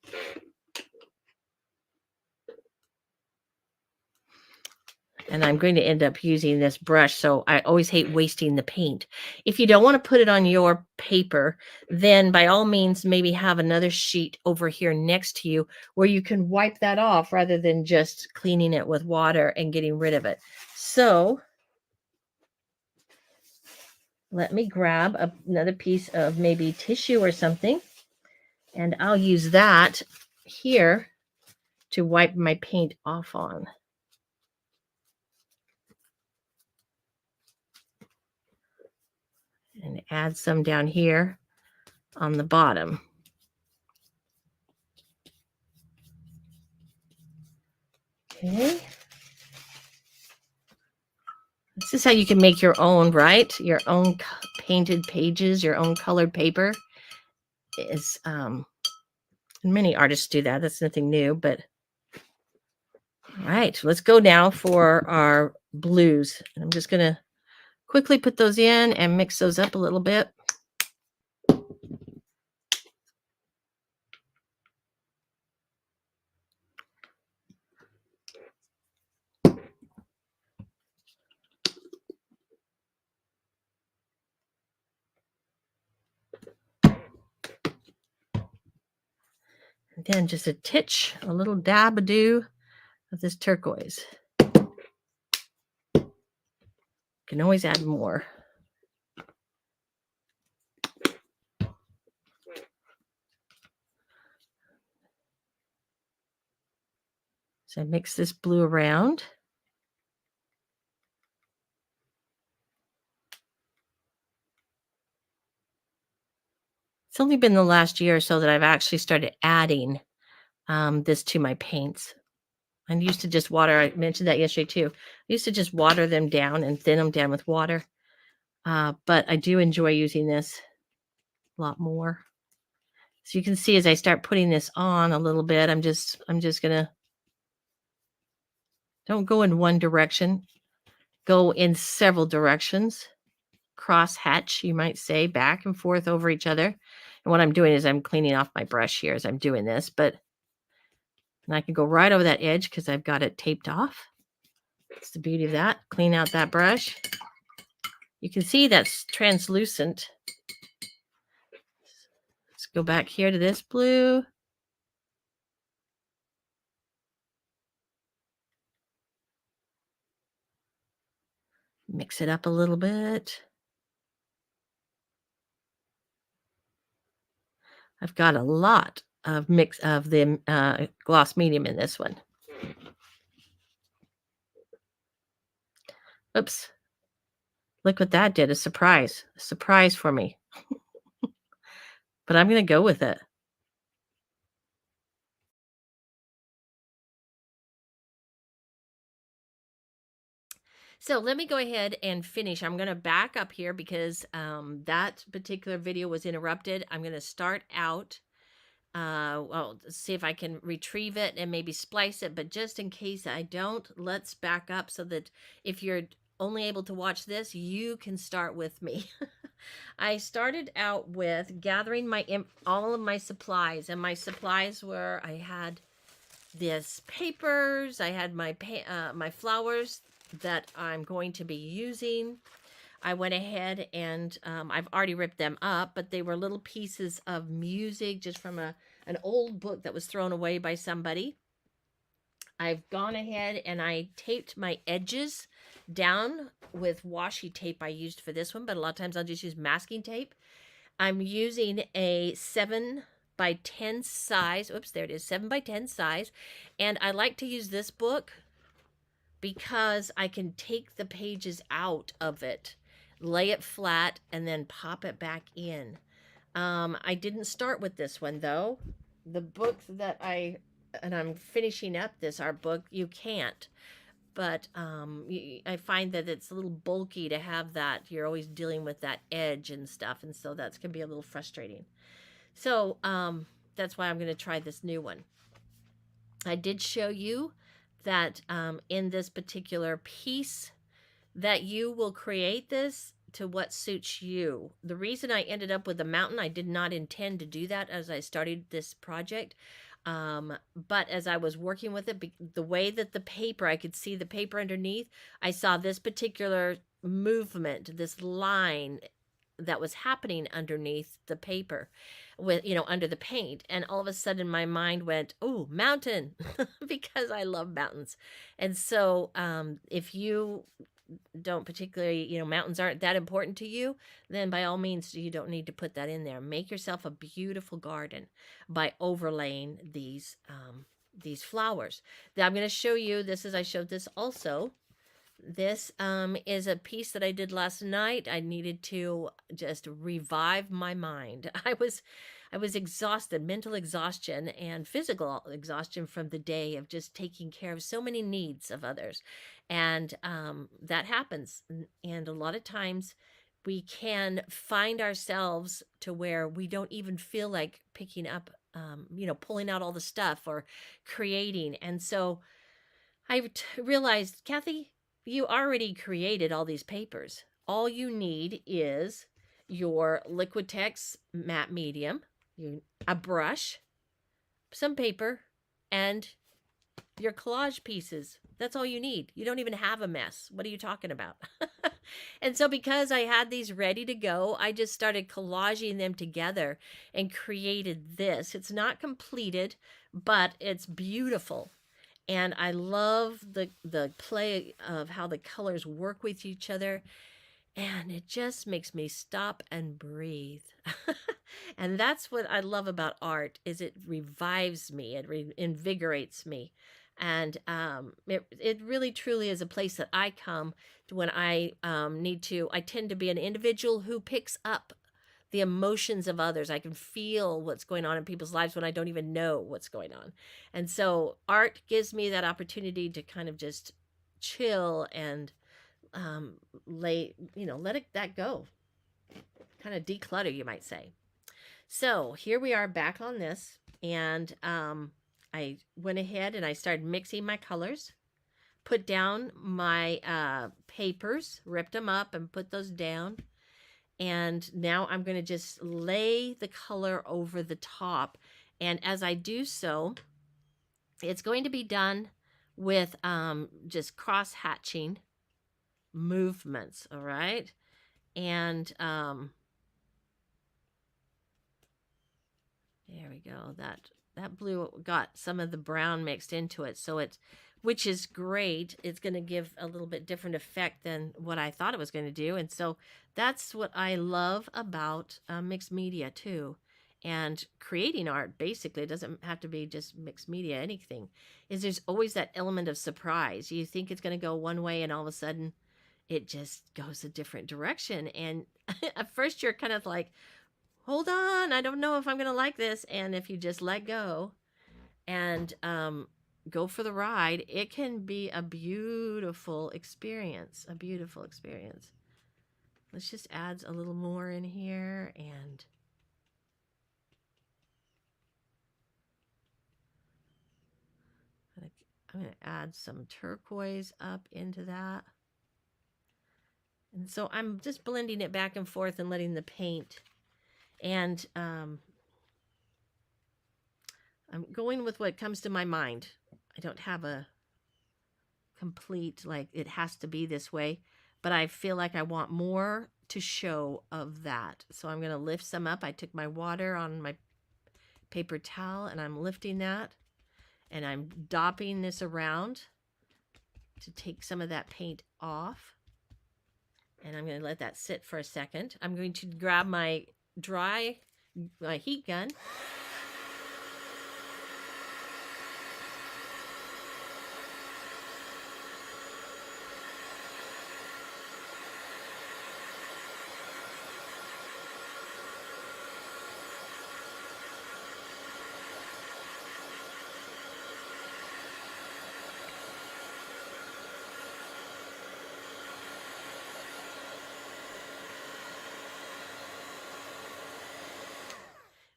S1: And I'm going to end up using this brush. So I always hate wasting the paint. If you don't want to put it on your paper, then by all means, maybe have another sheet over here next to you where you can wipe that off rather than just cleaning it with water and getting rid of it. So let me grab another piece of maybe tissue or something, and I'll use that here to wipe my paint off on. And add some down here on the bottom. Okay. This is how you can make your own, right? Your own painted pages, your own colored paper. Is many artists do that. That's nothing new, but all right, let's go now for our blues. And I'm just going to quickly put those in and mix those up a little bit. And then just a titch, a little dab-a-doo of this turquoise. You can always add more. So mix this blue around. It's only been the last year or so that I've actually started adding this to my paints. I used to just water. I mentioned that yesterday too. I used to just water them down and thin them down with water. But I do enjoy using this a lot more. So you can see as I start putting this on a little bit, I'm just gonna, don't go in one direction, go in several directions, cross hatch, you might say, back and forth over each other. And what I'm doing is I'm cleaning off my brush here as I'm doing this, but and I can go right over that edge because I've got it taped off. That's the beauty of that. Clean out that brush. You can see that's translucent. Let's go back here to this blue. Mix it up a little bit. I've got a lot of mix of the gloss medium in this one. Oops. Look what that did. A surprise for me. But I'm going to go with it. So let me go ahead and finish. I'm going to back up here because that particular video was interrupted. I'm going to start out. Well, see if I can retrieve it and maybe splice it. But just in case I don't, let's back up so that if you're only able to watch this, you can start with me. I started out with gathering all of my supplies, and my supplies were, I had this papers, I had my my flowers that I'm going to be using. I went ahead and I've already ripped them up, but they were little pieces of music just from an old book that was thrown away by somebody. I've gone ahead and I taped my edges down with washi tape I used for this one, but a lot of times I'll just use masking tape. I'm using a 7x10 size. Oops, there it is, 7x10 size. And I like to use this book because I can take the pages out of it, lay it flat, and then pop it back in. I didn't start with this one though. The book that I'm finishing up this art book, you can't. But I find that it's a little bulky to have that. You're always dealing with that edge and stuff, and so that's can be a little frustrating. So that's why I'm going to try this new one. I did show you that in this particular piece that you will create this to what suits you. The reason I ended up with a mountain, I did not intend to do that as I started this project. But as I was working with it, the way that the paper, I could see the paper underneath, I saw this particular movement, this line that was happening underneath the paper with, under the paint. And all of a sudden my mind went, oh, mountain, because I love mountains. And so if you don't particularly, mountains aren't that important to you, then by all means, you don't need to put that in there. Make yourself a beautiful garden by overlaying these flowers. Now I'm going to show you, I showed this also. This is a piece that I did last night. I needed to just revive my mind. I was exhausted, mental exhaustion and physical exhaustion from the day of just taking care of so many needs of others. And that happens. And a lot of times we can find ourselves to where we don't even feel like picking up, pulling out all the stuff or creating. And so I realized, Kathy, you already created all these papers. All you need is your Liquitex matte medium, a brush, some paper, and your collage pieces. That's all you need. You don't even have a mess. What are you talking about? And so because I had these ready to go, I just started collaging them together and created this. It's not completed, but it's beautiful. And I love the play of how the colors work with each other. And it just makes me stop and breathe. And that's what I love about art is it revives me, it invigorates me. And it really truly is a place that I come to when I I tend to be an individual who picks up the emotions of others. I can feel what's going on in people's lives when I don't even know what's going on. And so art gives me that opportunity to kind of just chill and let that go, kind of declutter, you might say. So here we are back on this, and I went ahead and I started mixing my colors, put down my papers, ripped them up and put those down. And now I'm going to just lay the color over the top. And as I do so, it's going to be done with just cross hatching movements. All right. And there we go. That blue got some of the brown mixed into it. So it's, which is great. It's going to give a little bit different effect than what I thought it was going to do. And so that's what I love about mixed media too. And creating art, basically, it doesn't have to be just mixed media, anything, is there's always that element of surprise. You think it's going to go one way and all of a sudden it just goes a different direction. And at first you're kind of like, hold on, I don't know if I'm going to like this. And if you just let go and go for the ride, it can be a beautiful experience, a beautiful experience. Let's just add a little more in here, and I'm going to add some turquoise up into that. And so I'm just blending it back and forth and letting the paint, and I'm going with what comes to my mind. I don't have a complete, like, it has to be this way, but I feel like I want more to show of that. So I'm going to lift some up. I took my water on my paper towel and I'm lifting that, and I'm dopping this around to take some of that paint off. And I'm going to let that sit for a second. I'm going to grab my heat gun.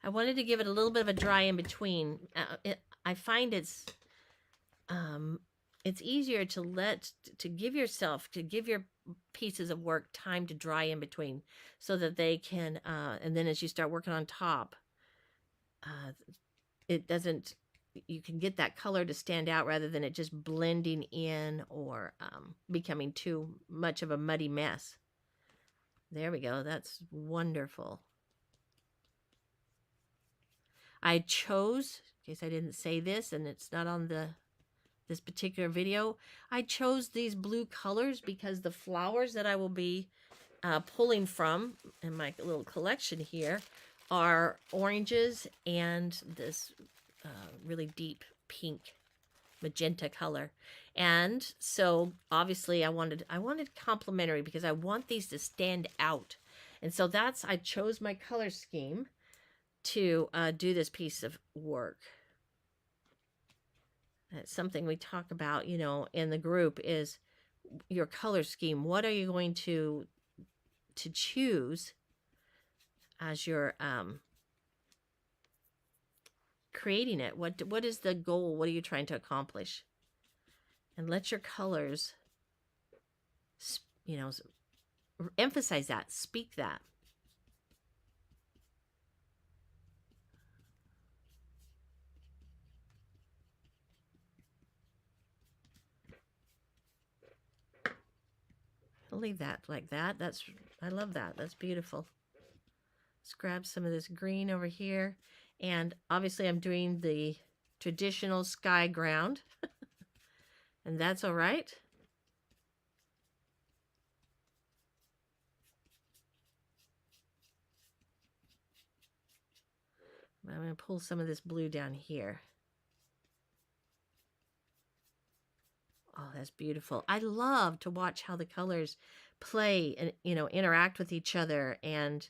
S1: I wanted to give it a little bit of a dry in between. I find it's easier to give your pieces of work time to dry in between, so that they can, and then as you start working on top, it doesn't, you can get that color to stand out rather than it just blending in or becoming too much of a muddy mess. There we go. That's wonderful. I chose, in case I didn't say this and it's not on this particular video, I chose these blue colors because the flowers that I will be pulling from in my little collection here are oranges and this really deep pink magenta color. And so obviously I wanted complementary, because I want these to stand out. And so I chose my color scheme to do this piece of work. That's something we talk about, in the group, is your color scheme. What are you going to choose as you're creating it? What is the goal? What are you trying to accomplish? And let your colors, emphasize that, speak that. I'll leave that like that. I love that. That's beautiful. Let's grab some of this green over here. And obviously I'm doing the traditional sky ground. And that's all right. I'm going to pull some of this blue down here. Oh, that's beautiful. I love to watch how the colors play and, interact with each other, and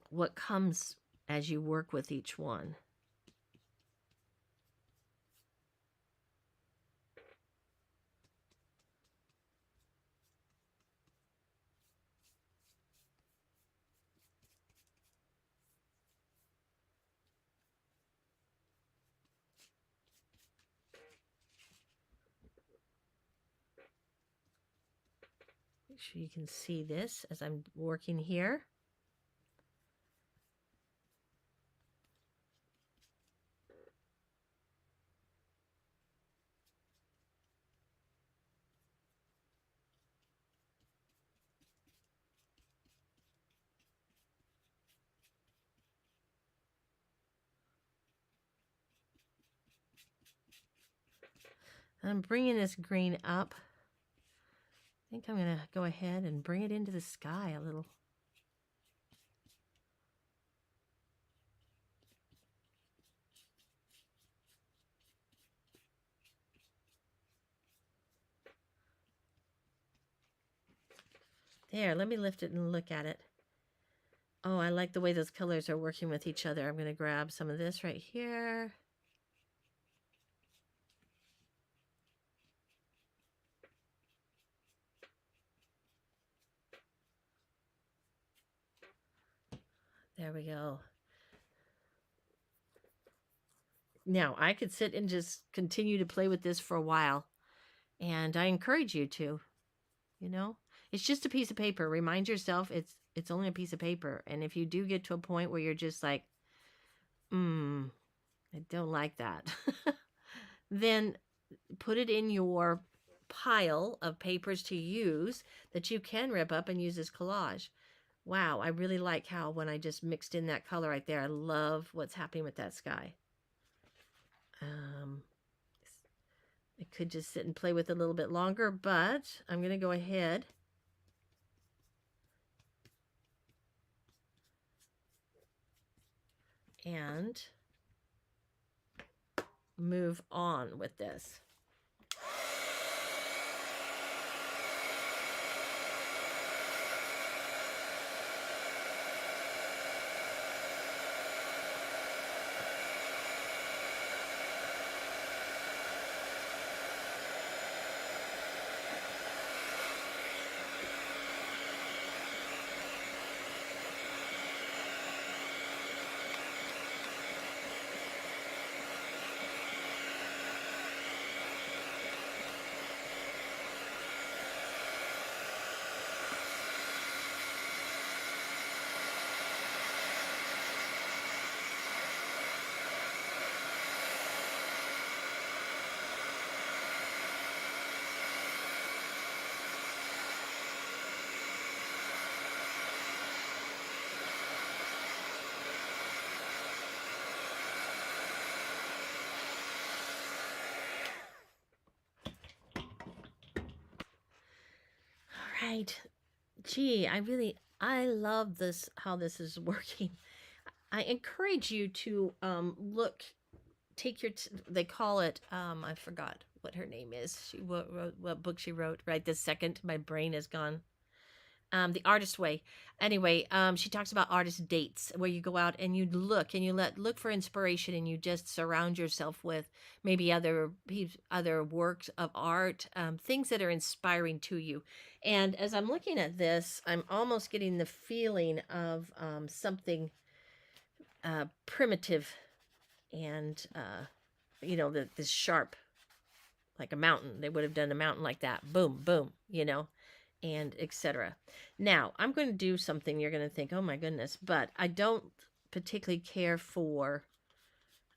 S1: what comes as you work with each one. Make sure you can see this as I'm working here. I'm bringing this green up. I think I'm going to go ahead and bring it into the sky a little. There, let me lift it and look at it. Oh, I like the way those colors are working with each other. I'm going to grab some of this right here. There we go. Now, I could sit and just continue to play with this for a while. And I encourage you to, you know. It's just a piece of paper. Remind yourself it's only a piece of paper. And if you do get to a point where you're just like, I don't like that, then put it in your pile of papers to use that you can rip up and use as collage. Wow, I really like how when I just mixed in that color right there, I love what's happening with that sky. I could just sit and play with it a little bit longer, but I'm going to go ahead and move on with this. Right. Gee, I love this, how this is working. I encourage you to take your, they call it, I forgot what her name is. She wrote what book she wrote right this second. My brain is gone. The Artist Way. Anyway, she talks about artist dates where you go out and you look and you look for inspiration and you just surround yourself with maybe other works of art, things that are inspiring to you. And as I'm looking at this, I'm almost getting the feeling of something primitive and this sharp, like a mountain. They would have done a mountain like that. Boom, boom, and etc. Now, I'm going to do something you're going to think, oh my goodness, but I don't particularly care for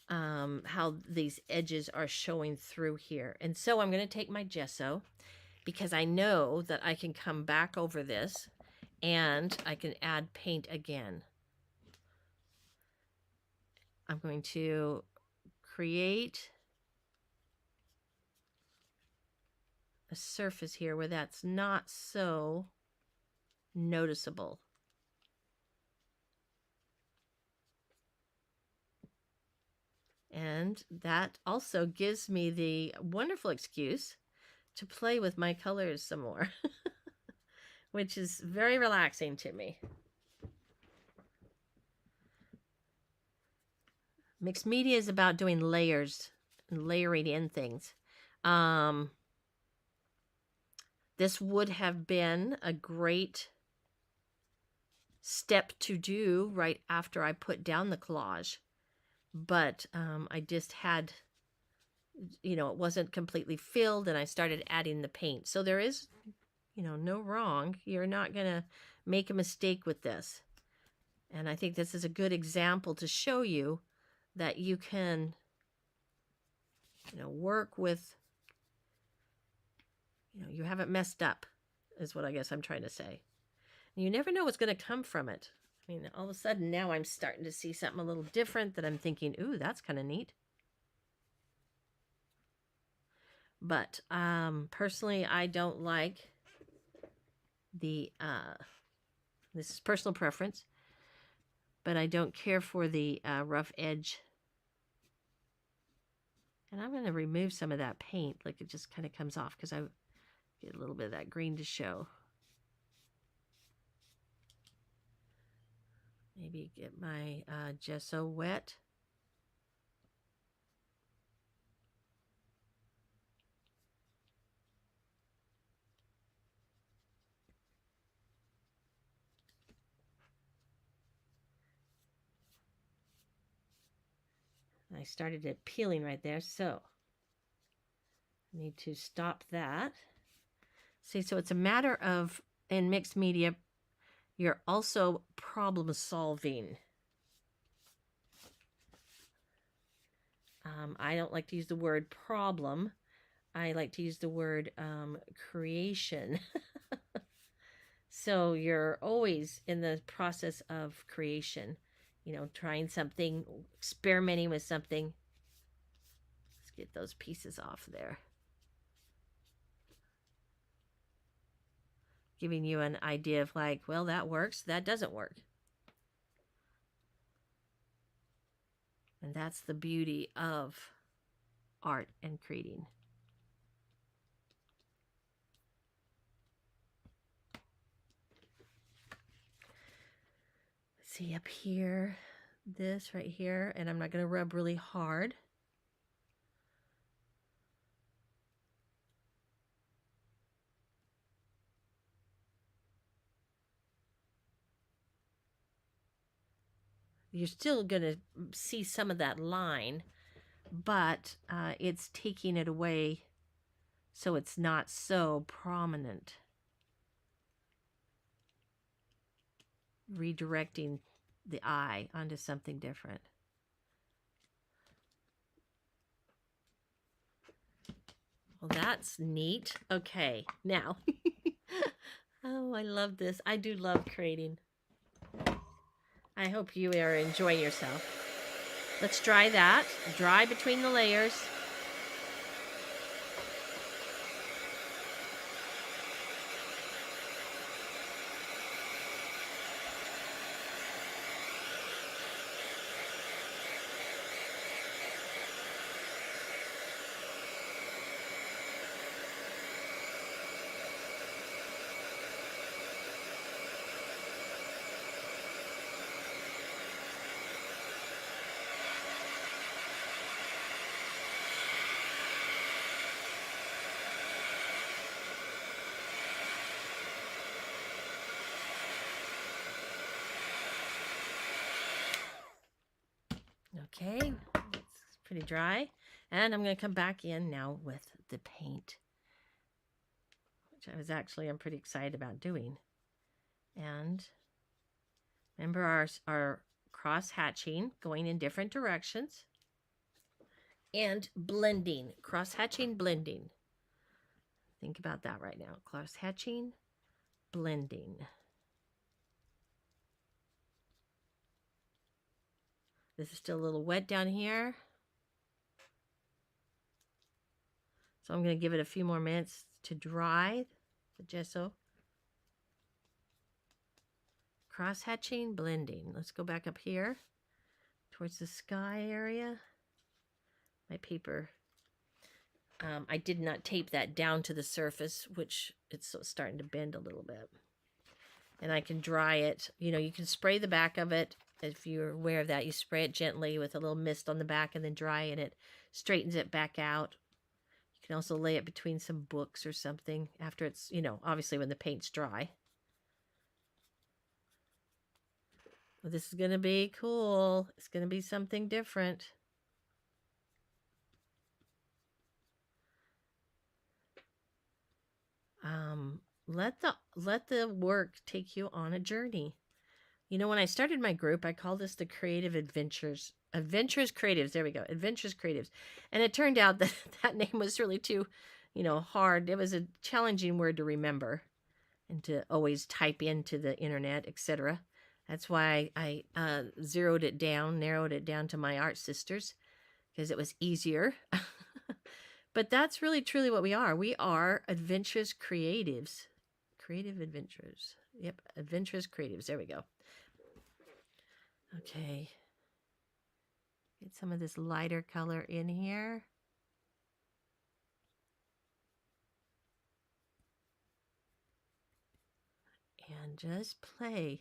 S1: how these edges are showing through here. And so I'm going to take my gesso because I know that I can come back over this and I can add paint again. I'm going to create a surface here where that's not so noticeable. And that also gives me the wonderful excuse to play with my colors some more, which is very relaxing to me. Mixed media is about doing layers and layering in things. This would have been a great step to do right after I put down the collage. But I just had, it wasn't completely filled and I started adding the paint. So there is, no wrong. You're not going to make a mistake with this. And I think this is a good example to show you that you can, work with, you haven't messed up, is what I guess I'm trying to say. And you never know what's going to come from it. I mean, all of a sudden now I'm starting to see something a little different that I'm thinking, ooh, that's kind of neat. But personally, I don't like the, this is personal preference, but I don't care for the rough edge. And I'm going to remove some of that paint, like it just kind of comes off because I get a little bit of that green to show. Maybe get my gesso wet. I started it peeling right there, so I need to stop that. See, so it's a matter of, in mixed media, you're also problem solving. I don't like to use the word problem. I like to use the word creation. So you're always in the process of creation, trying something, experimenting with something. Let's get those pieces off there. Giving you an idea of like, well, that works, that doesn't work. And that's the beauty of art and creating. See up here, this right here, and I'm not going to rub really hard. You're still going to see some of that line, but it's taking it away so it's not so prominent. Redirecting the eye onto something different. Well, that's neat. Okay, now. Oh, I love this. I do love creating. I hope you are enjoying yourself. Let's dry that. Dry between the layers. Okay, it's pretty dry. And I'm going to come back in now with the paint, which I'm pretty excited about doing. And remember our cross hatching, going in different directions. And blending, cross hatching, blending. Think about that right now. Cross hatching, blending. This is still a little wet down here. So I'm going to give it a few more minutes to dry the gesso. Cross hatching, blending. Let's go back up here towards the sky area. My paper. I did not tape that down to the surface, which it's starting to bend a little bit. And I can dry it. You can spray the back of it. If you're aware of that, you spray it gently with a little mist on the back and then dry it. It straightens it back out. You can also lay it between some books or something after it's, obviously when the paint's dry. Well, this is going to be cool. It's going to be something different. let the work take you on a journey. You know, when I started my group, I called this the Creative Adventures. Adventures Creatives. There we go. Adventures Creatives. And it turned out that that name was really too, hard. It was a challenging word to remember and to always type into the internet, etc. That's why I narrowed it down to my art sisters because it was easier. But that's really truly what we are. We are adventurous creatives. Creative adventures. Yep, adventurous creatives. There we go. Okay. Get some of this lighter color in here. And just play.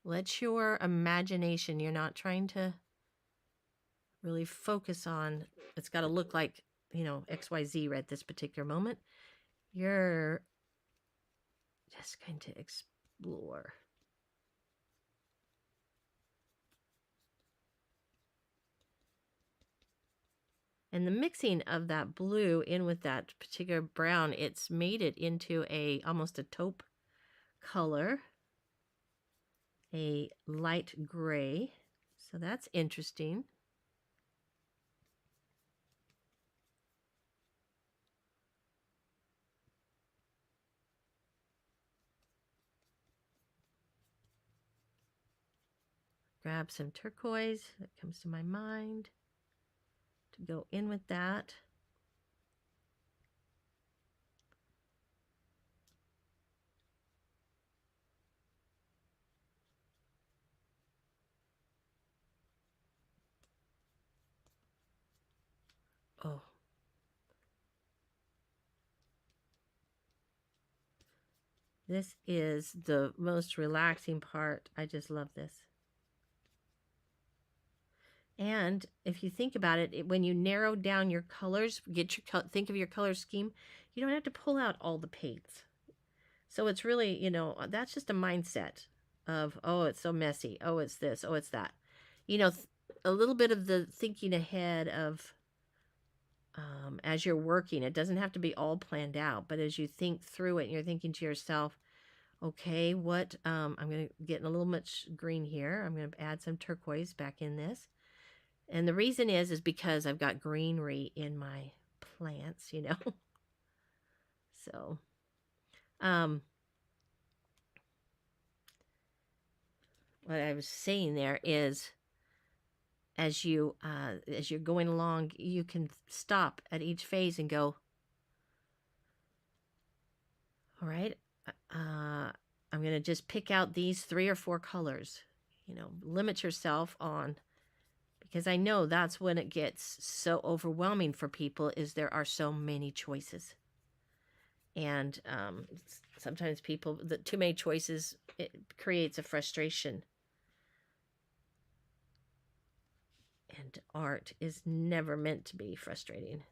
S1: Let your imagination, you're not trying to really focus on, it's got to look like, XYZ right at this particular moment. You're just going to explore. And the mixing of that blue in with that particular brown, it's made it into almost a taupe color, a light gray. So that's interesting. Grab some turquoise that comes to my mind to go in with that. Oh. This is the most relaxing part. I just love this. And if you think about it, when you narrow down your colors, think of your color scheme, you don't have to pull out all the paints. So it's really, that's just a mindset of, oh, it's so messy. Oh, it's this. Oh, it's that. A little bit of the thinking ahead of as you're working. It doesn't have to be all planned out, but as you think through it, and you're thinking to yourself, okay, what, I'm going to get a little much green here. I'm going to add some turquoise back in this. And the reason is because I've got greenery in my plants, So, what I was saying there is, as you're going along, you can stop at each phase and go, all right, I'm going to just pick out these 3 or 4 colors. Limit yourself on, because I know that's when it gets so overwhelming for people, is there are so many choices. And sometimes too many choices, it creates a frustration. And art is never meant to be frustrating.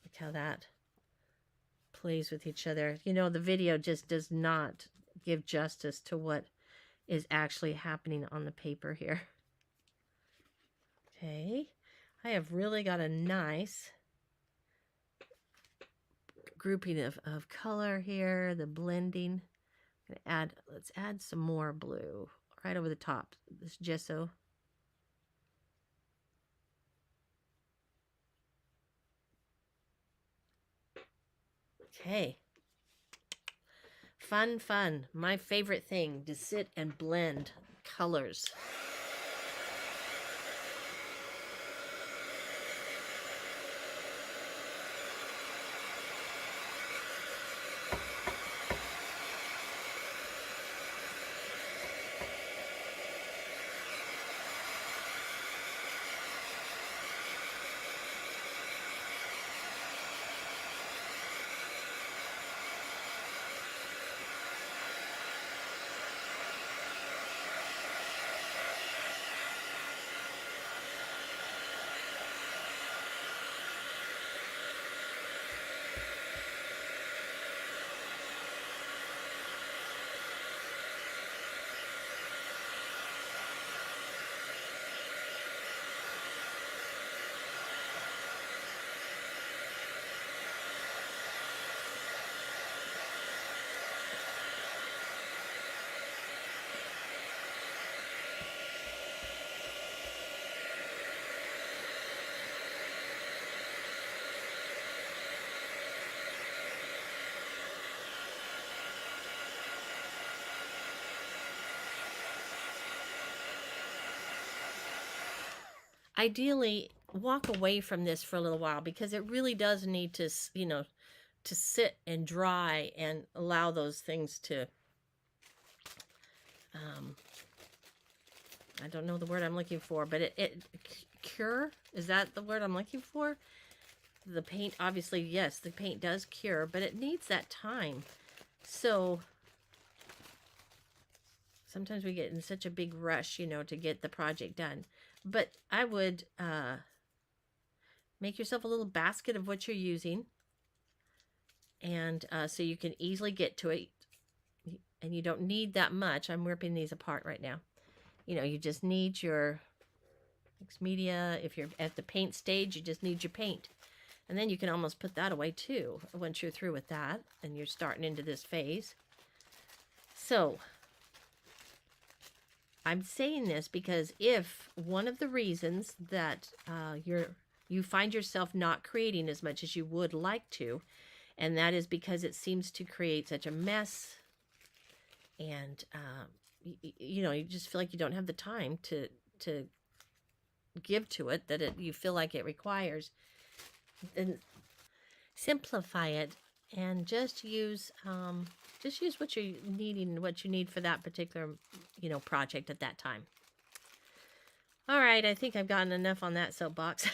S1: Look how that plays with each other. The video just does not give justice to what is actually happening on the paper here. Okay, I have really got a nice grouping of color here, the blending. Let's add some more blue right over the top, this gesso. Okay. Fun. My favorite thing, to sit and blend colors. ideally walk away from this for a little while, because it really does need to, to sit and dry and allow those things to, um, I don't know the word I'm looking for, but it cure, is that the word I'm looking for? The paint, obviously, yes, the paint does cure, but it needs that time. So sometimes we get in such a big rush, to get the project done. But I would make yourself a little basket of what you're using, and so you can easily get to it. And you don't need that much. I'm ripping these apart right now. You just need your mixed media. If you're at the paint stage, you just need your paint. And then you can almost put that away too once you're through with that and you're starting into this phase. So I'm saying this because if one of the reasons that you find yourself not creating as much as you would like to, and that is because it seems to create such a mess, and you just feel like you don't have the time to give to it that you feel like it requires, then simplify it and just use what you're needing and what you need for that particular project at that time. All right, I think I've gotten enough on that soapbox.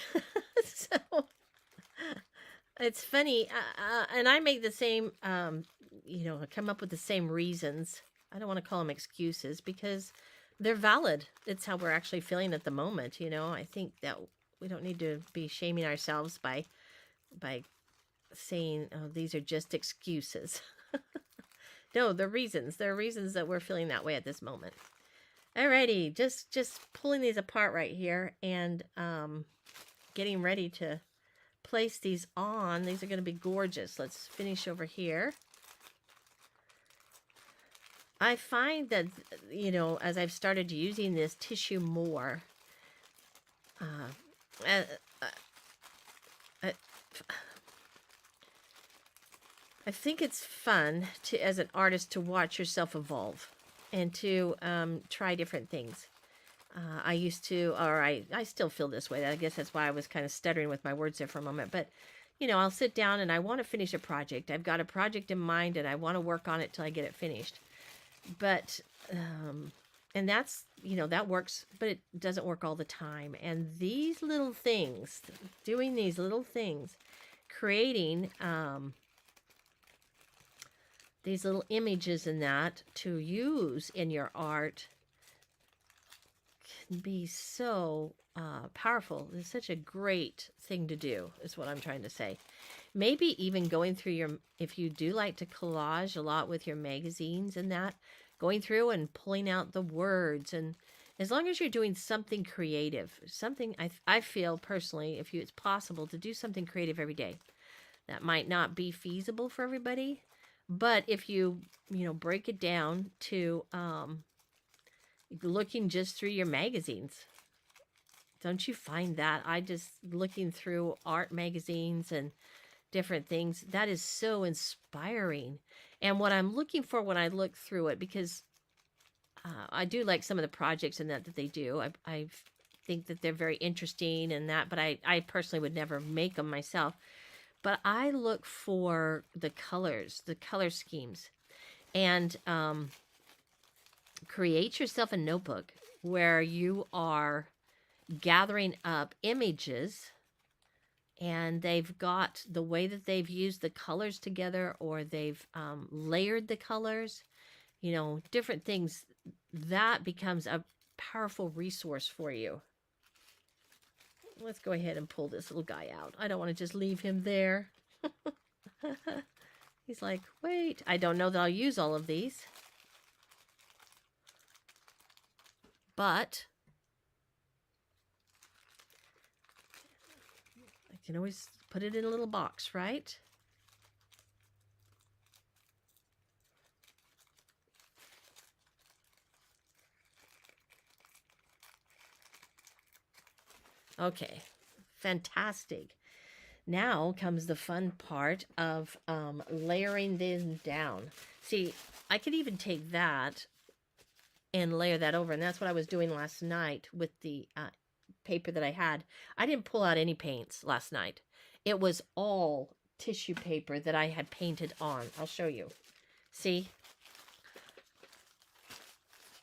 S1: So it's funny, and I make the same come up with the same reasons. I don't want to call them excuses because they're valid. It's how we're actually feeling at the moment. I think that we don't need to be shaming ourselves by saying, oh, these are just excuses. No, they're reasons. There are reasons that we're feeling that way at this moment. Alrighty, just pulling these apart right here and getting ready to place these on. These are going to be gorgeous. Let's finish over here. I find that, as I've started using this tissue more, I think it's fun as an artist, to watch yourself evolve and to try different things. I used to, or I still feel this way. I guess that's why I was kind of stuttering with my words there for a moment. But, I'll sit down and I want to finish a project. I've got a project in mind and I want to work on it till I get it finished. But, and that's, that works, but it doesn't work all the time. And these little things, doing these little things, creating these little images in that to use in your art can be so powerful. It's such a great thing to do, is what I'm trying to say. Maybe even going through if you do like to collage a lot with your magazines and that, going through and pulling out the words, and as long as you're doing something creative, something I feel personally, if it's possible to do something creative every day. That might not be feasible for everybody, but if you break it down to looking just through your magazines, don't you find that looking through art magazines and different things, that is so inspiring. And what I'm looking for when I look through it, because I do like some of the projects and that they do. I think that they're very interesting and that, but I personally would never make them myself. But I look for the colors, the color schemes, and create yourself a notebook where you are gathering up images, and they've got the way that they've used the colors together, or they've layered the colors, different things. That becomes a powerful resource for you. Let's go ahead and pull this little guy out. I don't want to just leave him there. He's like, wait, I don't know that I'll use all of these. But I can always put it in a little box, right? Okay, fantastic. Now comes the fun part of layering them down. See, I could even take that and layer that over, and that's what I was doing last night with the paper that I had. I didn't pull out any paints last night. It was all tissue paper that I had painted on. I'll show you. See?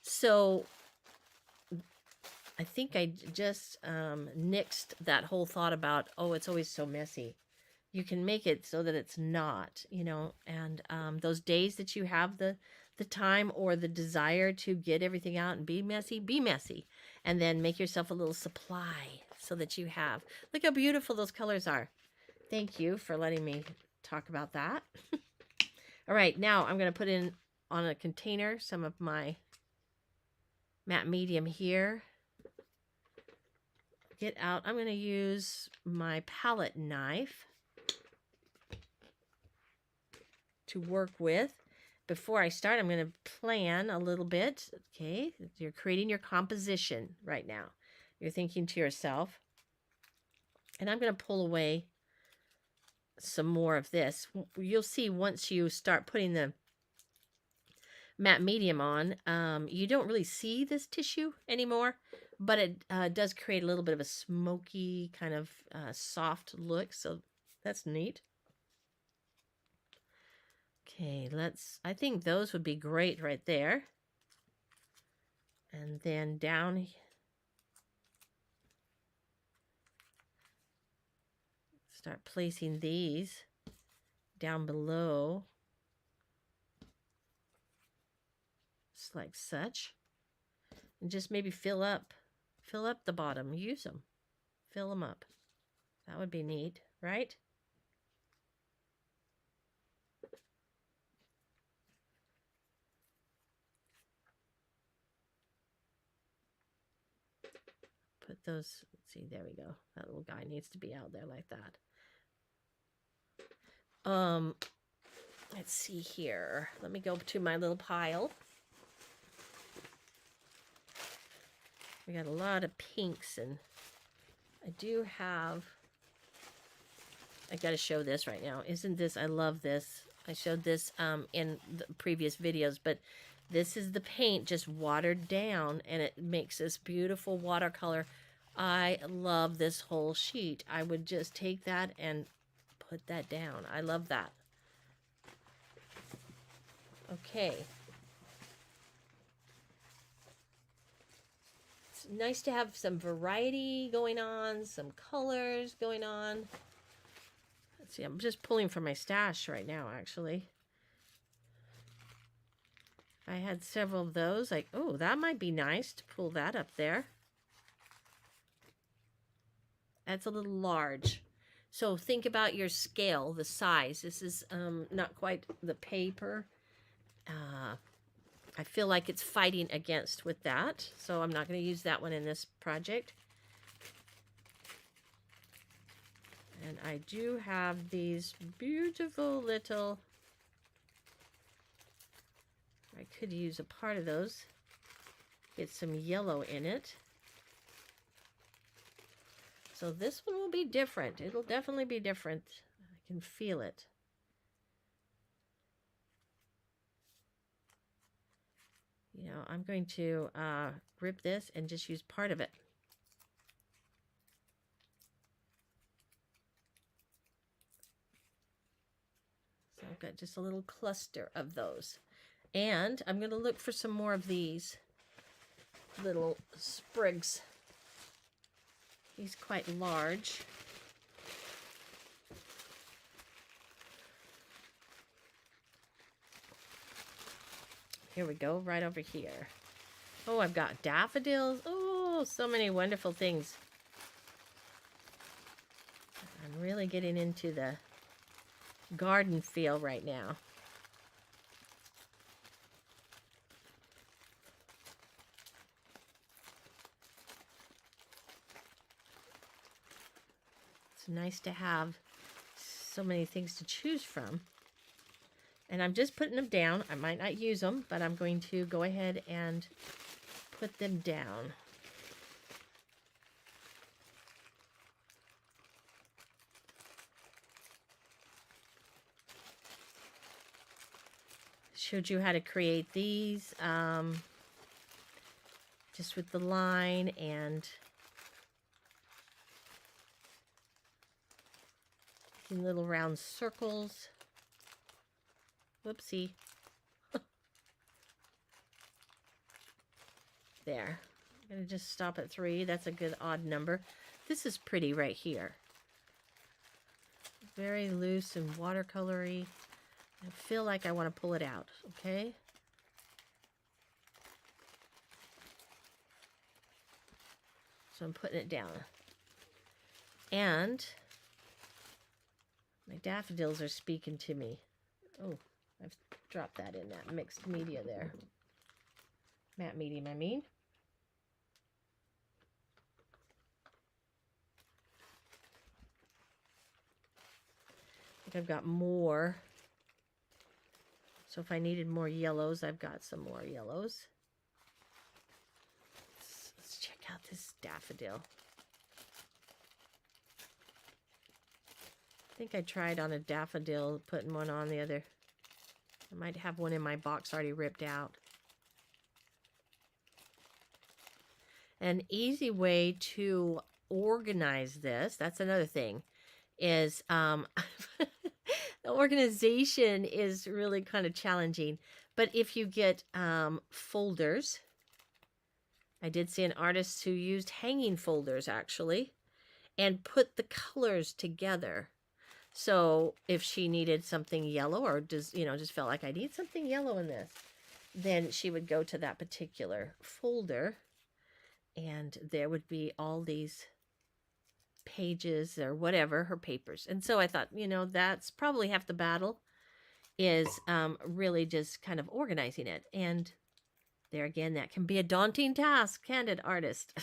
S1: So I think I just nixed that whole thought about, oh, it's always so messy. You can make it so that it's not, you know, and those days that you have the time or the desire to get everything out and be messy, and then make yourself a little supply so that you have. Look how beautiful those colors are. Thank you for letting me talk about that. All right, now I'm going to put in on a container some of my matte medium here. Get out. I'm going to use my palette knife to work with. Before I start, I'm going to plan a little bit. Okay, you're creating your composition right now. You're thinking to yourself, and I'm going to pull away some more of this. You'll see once you start putting the matte medium on, you don't really see this tissue anymore, but it does create a little bit of a smoky kind of soft look, so that's neat. Okay, I think those would be great right there. And then down, start placing these down below. Just like such. And just maybe fill up the bottom. Use them. Fill them up. That would be neat, right? Put those, let's see, there we go. That little guy needs to be out there like that. Let's see here. Let me go to my little pile. We got a lot of pinks, and I do have, I got to show this right now. Isn't this, I love this. I showed this in the previous videos, but this is the paint just watered down, and it makes this beautiful watercolor. I love this whole sheet. I would just take that and put that down. I love that. Okay. It's nice to have some variety going on, some colors going on. Let's see, I'm just pulling from my stash right now, actually. I had several of those, like, oh, that might be nice to pull that up there. That's a little large. So think about your scale, the size. This is not quite the paper. I feel like it's fighting against with that, so I'm not going to use that one in this project. And I do have these beautiful little, I could use a part of those, get some yellow in it. So this one will be different. It'll definitely be different. I can feel it. You know, I'm going to rip this and just use part of it. So I've got just a little cluster of those. And I'm going to look for some more of these little sprigs. He's quite large. Here we go, right over here. Oh, I've got daffodils. Oh, so many wonderful things. I'm really getting into the garden feel right now. It's nice to have so many things to choose from. And I'm just putting them down. I might not use them, but I'm going to go ahead and put them down. Showed you how to create these just with the line, and making little round circles. Whoopsie. There. I'm going to just stop at 3. That's a good odd number. This is pretty right here. Very loose and watercolory. I feel like I want to pull it out, okay? So I'm putting it down. And my daffodils are speaking to me. Oh, I've dropped that in that mixed media there. Matte medium, I mean. I think I've got more. So if I needed more yellows, I've got some more yellows. Let's check out this daffodil. I think I tried on a daffodil, putting one on the other. I might have one in my box already ripped out. An easy way to organize this, that's another thing, is the organization is really kind of challenging. But if you get folders, I did see an artist who used hanging folders actually, and put the colors together. So if she needed something yellow, or just felt like I need something yellow in this, then she would go to that particular folder, and there would be all these pages or whatever, her papers. And so I thought, that's probably half the battle, is really just kind of organizing it. And there again, that can be a daunting task, can't it, artist?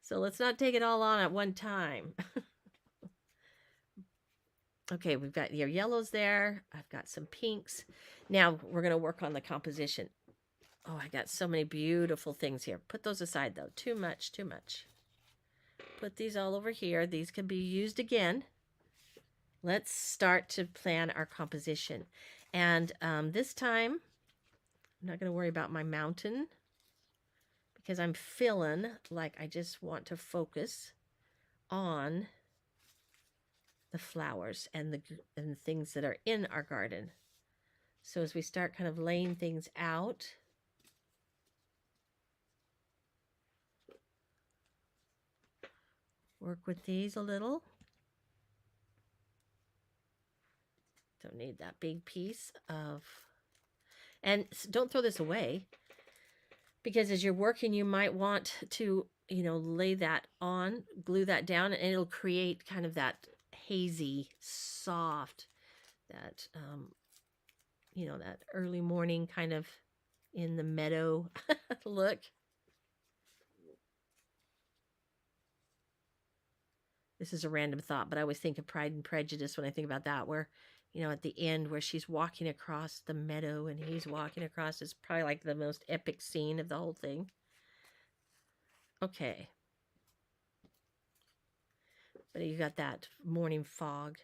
S1: So let's not take it all on at one time. Okay, we've got your yellows there. I've got some pinks. Now we're going to work on the composition. Oh, I got so many beautiful things here. Put those aside, though. Too much, too much. Put these all over here. These can be used again. Let's start to plan our composition. And this time, I'm not going to worry about my mountain, because I'm feeling like I just want to focus on the flowers and the things that are in our garden. So as we start kind of laying things out, work with these a little. Don't need that big piece of, and don't throw this away, because as you're working, you might want to, lay that on, glue that down, and it'll create kind of that hazy, soft, that, that early morning kind of in the meadow look. This is a random thought, but I always think of Pride and Prejudice when I think about that, where, at the end where she's walking across the meadow and he's walking across, it's probably like the most epic scene of the whole thing. Okay. But you got that morning fog.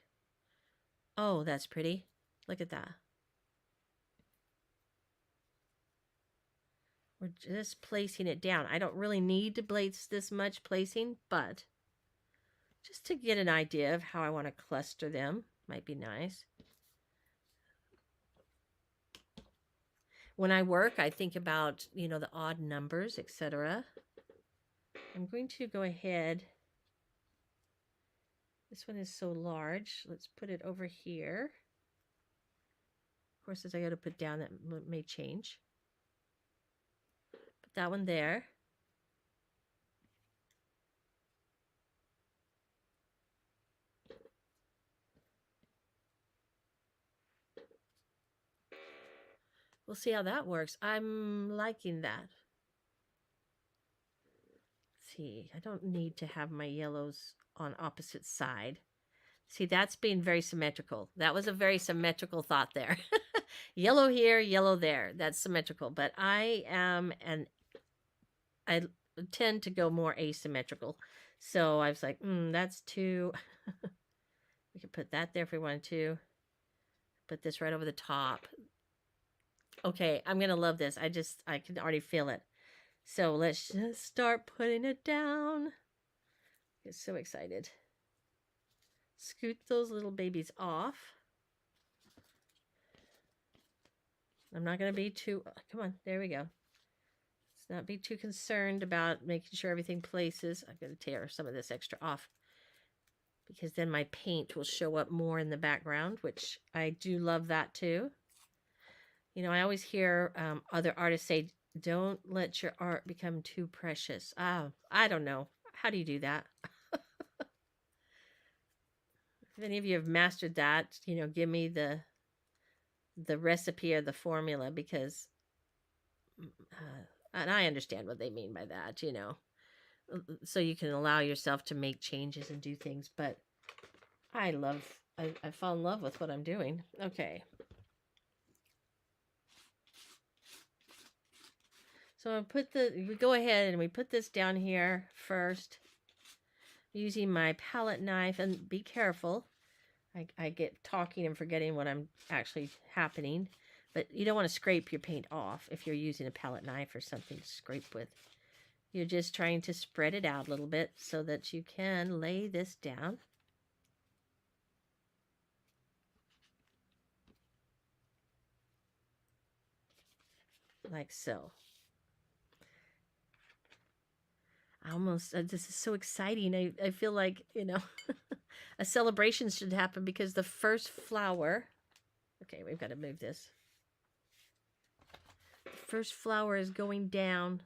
S1: Oh, that's pretty. Look at that. We're just placing it down. I don't really need to place this much placing, but just to get an idea of how I want to cluster them might be nice. When I work, I think about, the odd numbers, etc. I'm going to go ahead. This one is so large. Let's put it over here. Of course, as I go to put down, that may change. Put that one there. We'll see how that works. I'm liking that. Let's see, I don't need to have my yellows on opposite side. See, that's being very symmetrical. That was a very symmetrical thought there. Yellow here, yellow there. That's symmetrical. But I tend to go more asymmetrical. So I was like, that's too... We could put that there if we wanted to. Put this right over the top. Okay, I'm going to love this. I can already feel it. So let's just start putting it down. I'm so excited. scoot those little babies off. I'm not going to be too, come on, there we go. Let's not be too concerned about making sure everything places. I'm going to tear some of this extra off because then my paint will show up more in the background, which I do love that too. You know, I always hear other artists say, don't let your art become too precious. Oh, I don't know. How do you do that? If any of you have mastered that, you know, give me the recipe or the formula, because and I understand what they mean by that, you know. So you can allow yourself to make changes and do things, but I fall in love with what I'm doing. Okay. So we go ahead and we put this down here first using my palette knife, and be careful. I get talking and forgetting what I'm actually happening, but you don't want to scrape your paint off if you're using a palette knife or something to scrape with. You're just trying to spread it out a little bit so that you can lay this down. Like so. This is so exciting. I feel like, you know, a celebration should happen because the first flower, okay, we've got to move this. The first flower is going down.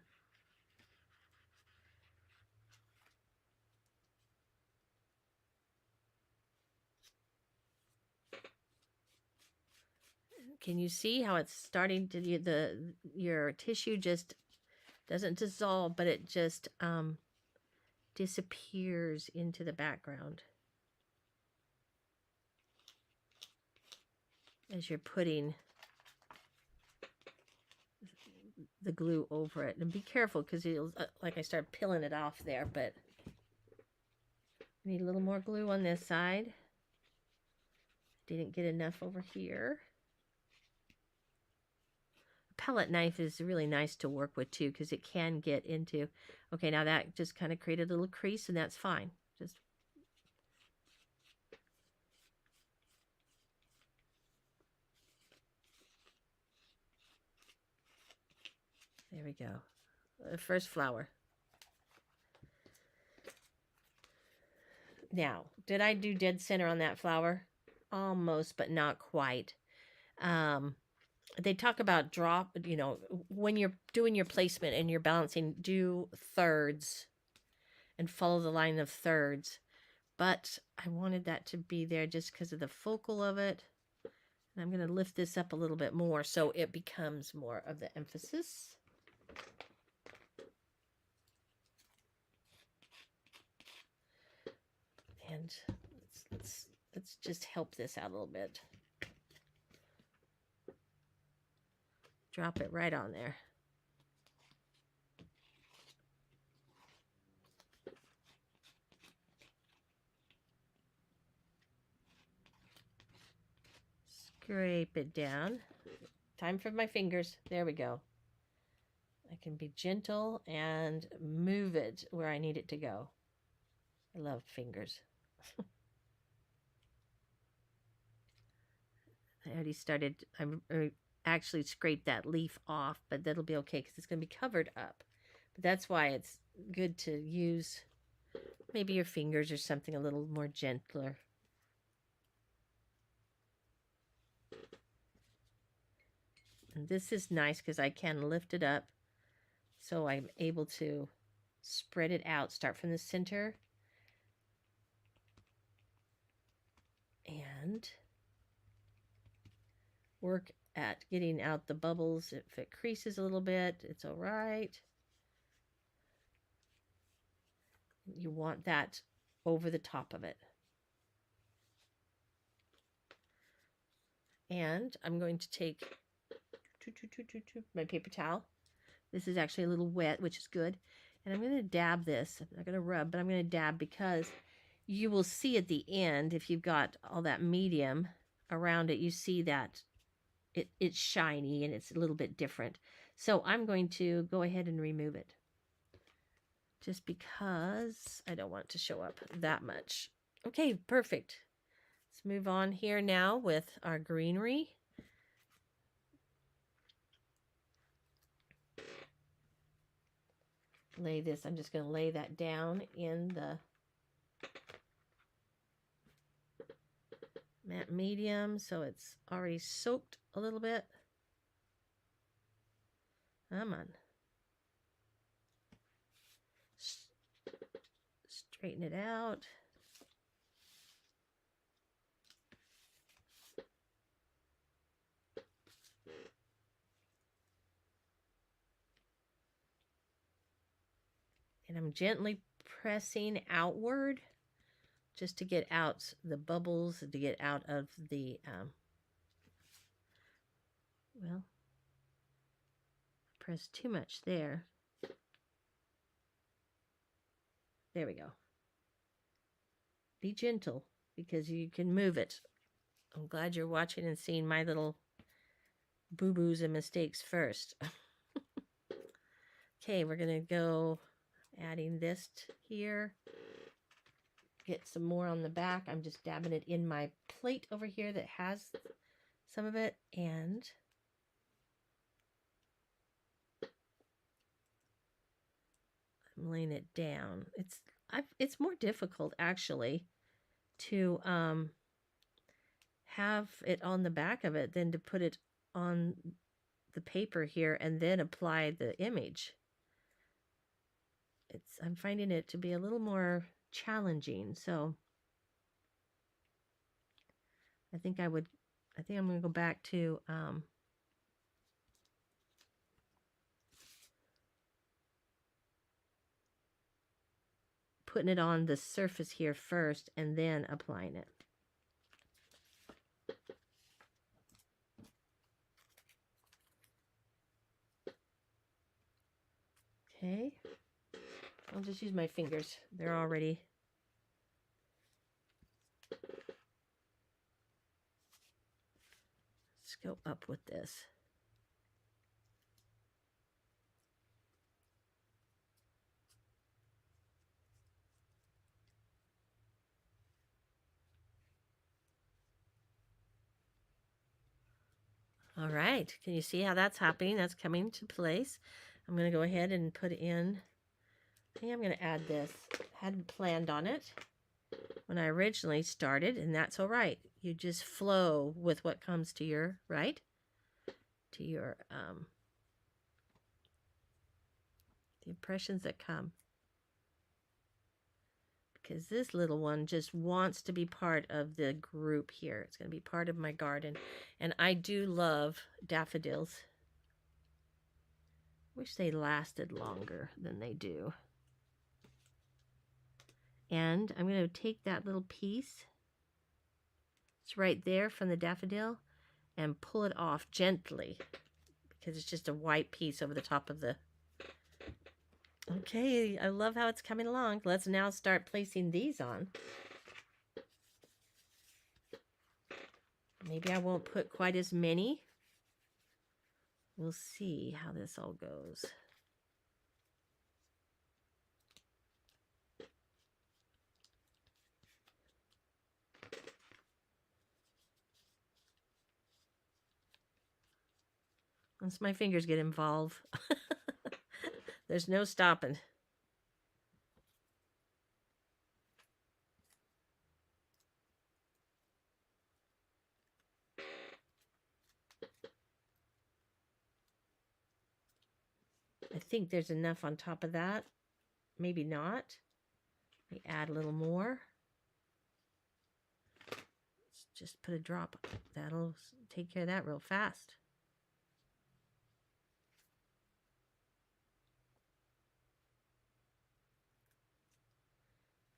S1: Can you see how it's starting to, your tissue just doesn't dissolve, but it just disappears into the background as you're putting the glue over it. And be careful because you'll, like I started peeling it off there, but I need a little more glue on this side. Didn't get enough over here. Palette knife is really nice to work with too, because it can get into, okay, now that just kind of created a little crease, and that's fine. Just there we go. The first flower. Now, did I do dead center on that flower? Almost, but not quite. They talk about drop, you know, when you're doing your placement and you're balancing, do thirds and follow the line of thirds. But I wanted that to be there just because of the focal of it. And I'm going to lift this up a little bit more so it becomes more of the emphasis. And let's just help this out a little bit. Drop it right on there. Scrape it down. Time for my fingers. There we go. I can be gentle and move it where I need it to go. I love fingers. I already started, I actually scraped that leaf off, but that'll be okay because it's going to be covered up. But that's why it's good to use maybe your fingers or something a little more gentler. And this is nice because I can lift it up so I'm able to spread it out. Start from the center and work at getting out the bubbles. If it creases a little bit, it's all right. You want that over the top of it. And I'm going to take my paper towel. This is actually a little wet, which is good. And I'm going to dab this. I'm not going to rub, but I'm going to dab because you will see at the end, if you've got all that medium around it, you see that it's shiny and it's a little bit different. So I'm going to go ahead and remove it just because I don't want it to show up that much. Okay, perfect. Let's move on here now with our greenery. Lay this, I'm just going to lay that down in the matte medium so it's already soaked a little bit. Come on. Straighten it out. And I'm gently pressing outward just to get out the bubbles, to get out of the, well, press too much there. There we go. Be gentle because you can move it. I'm glad you're watching and seeing my little boo-boos and mistakes first. Okay, we're going to go adding this here. Get some more on the back. I'm just dabbing it in my plate over here that has some of it, and I'm laying it down. It's more difficult actually to have it on the back of it than to put it on the paper here and then apply the image. I'm finding it to be a little more challenging, so I think I'm going to go back to putting it on the surface here first and then applying it. Okay, I'll just use my fingers. They're already let's go up with this. All right, can you see how that's happening? That's coming to place. I'm going to go ahead and put in, I think I'm going to add this. Hadn't planned on it when I originally started, and that's all right. You just flow with what comes to your, right? To your, the impressions that come. Because this little one just wants to be part of the group here. It's going to be part of my garden. And I do love daffodils. Wish they lasted longer than they do. And I'm going to take that little piece. It's right there from the daffodil. And pull it off gently. Because it's just a white piece over the top of the... Okay, I love how it's coming along. Let's now start placing these on. Maybe I won't put quite as many. We'll see how this all goes. Once my fingers get involved, there's no stopping. I think there's enough on top of that. Maybe not. Let me add a little more. Let's just put a drop. That'll take care of that real fast.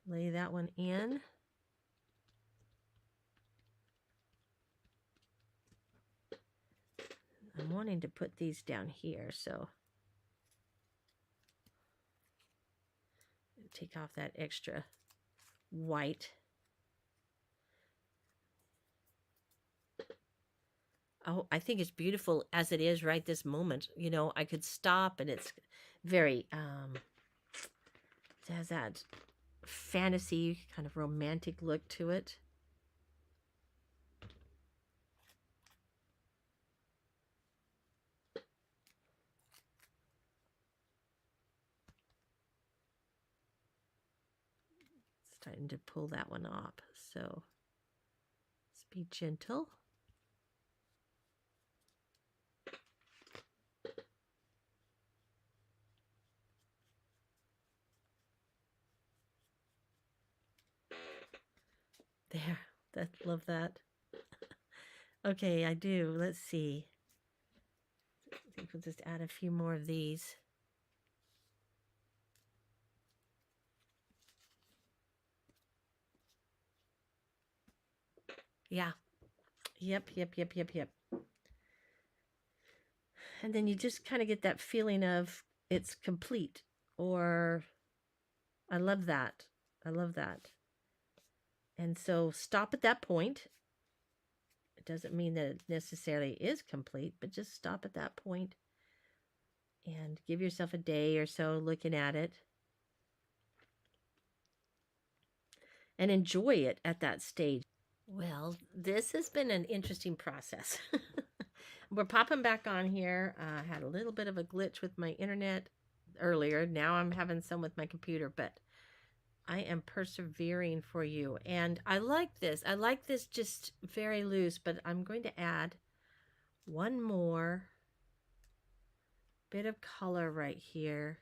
S1: Lay that one in. I'm wanting to put these down here, so take off that extra white. Oh, I think it's beautiful as it is right this moment. You know, I could stop, and it's very, it has that fantasy kind of romantic look to it. trying to pull that one off. So let's be gentle. There, love that. Okay, I do. Let's see. I think we'll just add a few more of these. Yeah. Yep. And then you just kind of get that feeling of it's complete, or I love that. I love that. And so stop at that point. It doesn't mean that it necessarily is complete, but just stop at that point and give yourself a day or so looking at it. And enjoy it at that stage. Well, this has been an interesting process. We're popping back on here. I had a little bit of a glitch with my internet earlier. Now I'm having some with my computer, but I am persevering for you. And I like this. I like this just very loose, but I'm going to add one more bit of color right here.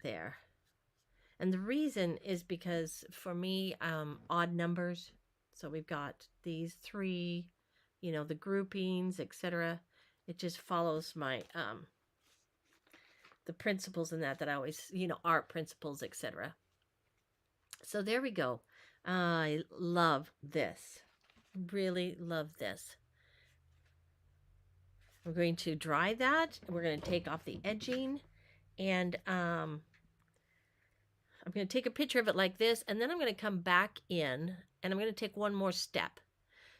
S1: There. And the reason is because for me, odd numbers. So we've got these three, you know, the groupings, etc. It just follows my the principles in that I always, you know, art principles, etc. So there we go. I love this. Really love this. I'm going to dry that. We're going to take off the edging, and I'm going to take a picture of it like this, and then I'm going to come back in and I'm going to take one more step.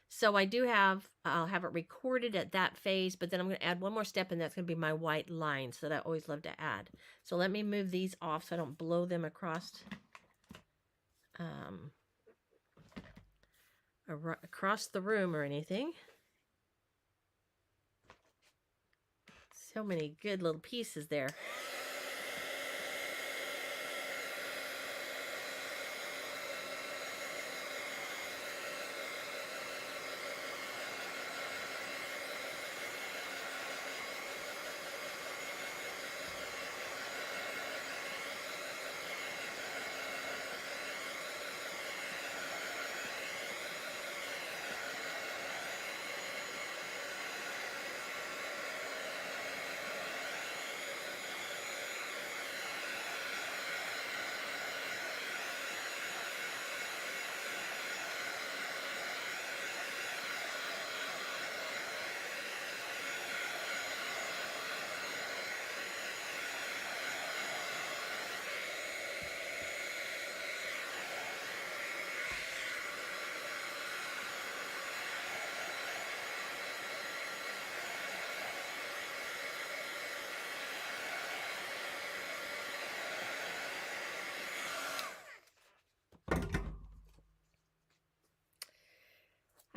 S1: So I do have, I'll have it recorded at that phase, but then I'm going to add one more step, and that's going to be my white lines that I always love to add. So let me move these off so I don't blow them across the room or anything. So many good little pieces there.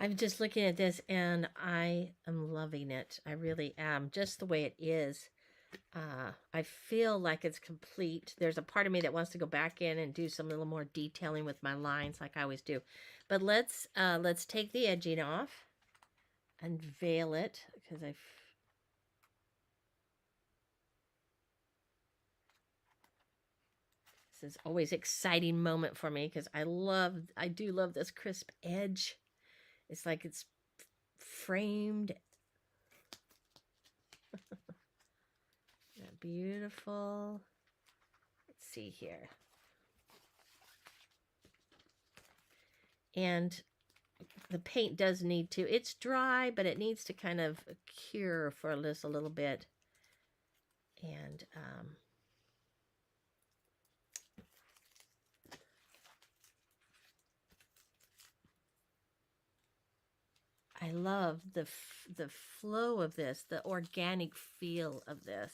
S1: I'm just looking at this and I am loving it. I really am. Just the way it is. I feel like it's complete. There's a part of me that wants to go back in and do some little more detailing with my lines like I always do. But let's take the edging off and veil it, because this is always an exciting moment for me, because I do love this crisp edge. It's like it's framed. Beautiful. Let's see here. And the paint does need to, it's dry, but it needs to kind of cure for just a little bit. And I love the flow of this, the organic feel of this.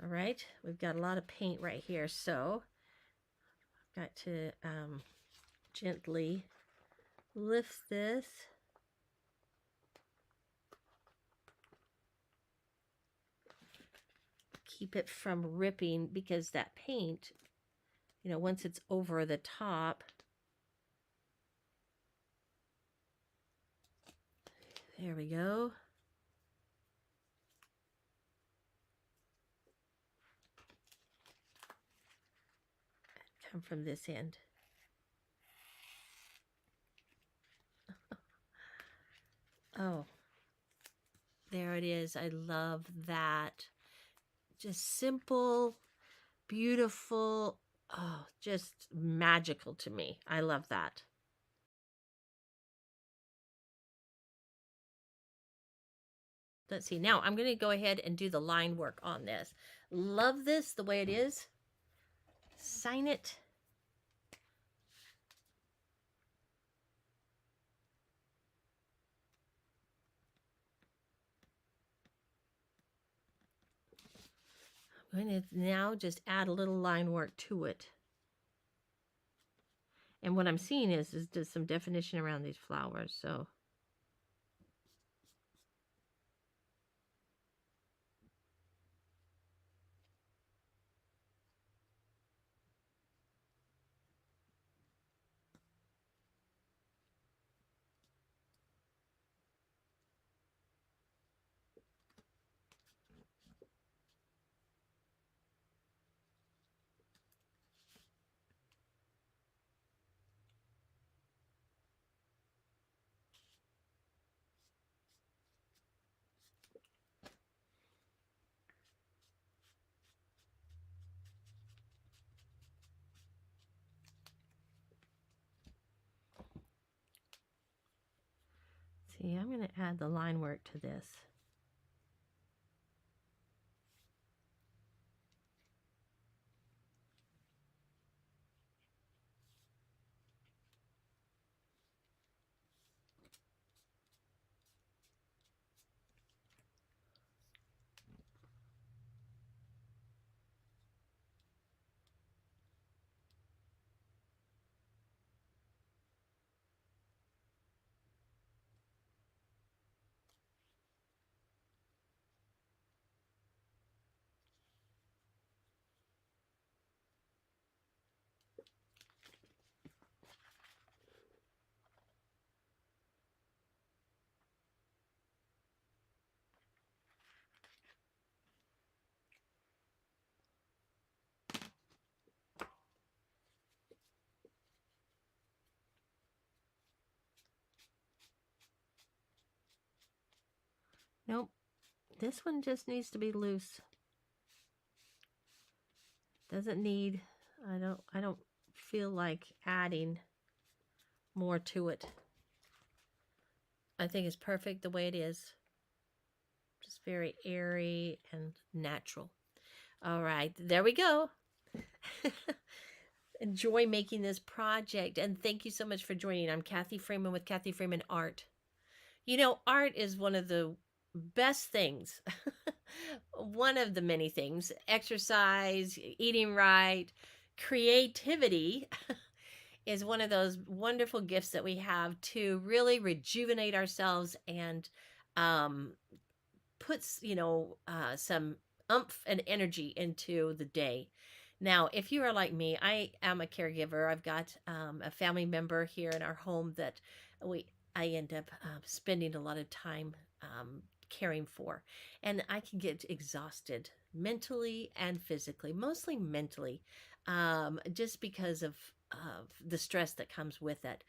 S1: All right, we've got a lot of paint right here, so I've got to gently lift this. Keep it from ripping, because that paint, you know, once it's over the top, there we go. Come from this end. Oh, there it is. I love that. Just simple, beautiful. Oh, just magical to me. I love that. Let's see. Now I'm going to go ahead and do the line work on this. Love this the way it is. Sign it. I'm going to now just add a little line work to it. And what I'm seeing is just some definition around these flowers. So see, I'm going to add the line work to this. Nope. This one just needs to be loose. Doesn't need, I don't feel like adding more to it. I think it's perfect the way it is. Just very airy and natural. All right, there we go. Enjoy making this project, and thank you so much for joining. I'm Kathy Freeman with Kathy Freeman Art. You know, art is one of the best things. One of the many things. Exercise, eating right, creativity is one of those wonderful gifts that we have to really rejuvenate ourselves and puts, you know, some umph and energy into the day. Now, if you are like me, I am a caregiver. I've got a family member here in our home that I end up spending a lot of time caring for, and I can get exhausted mentally and physically, mostly mentally, just because of the stress that comes with it.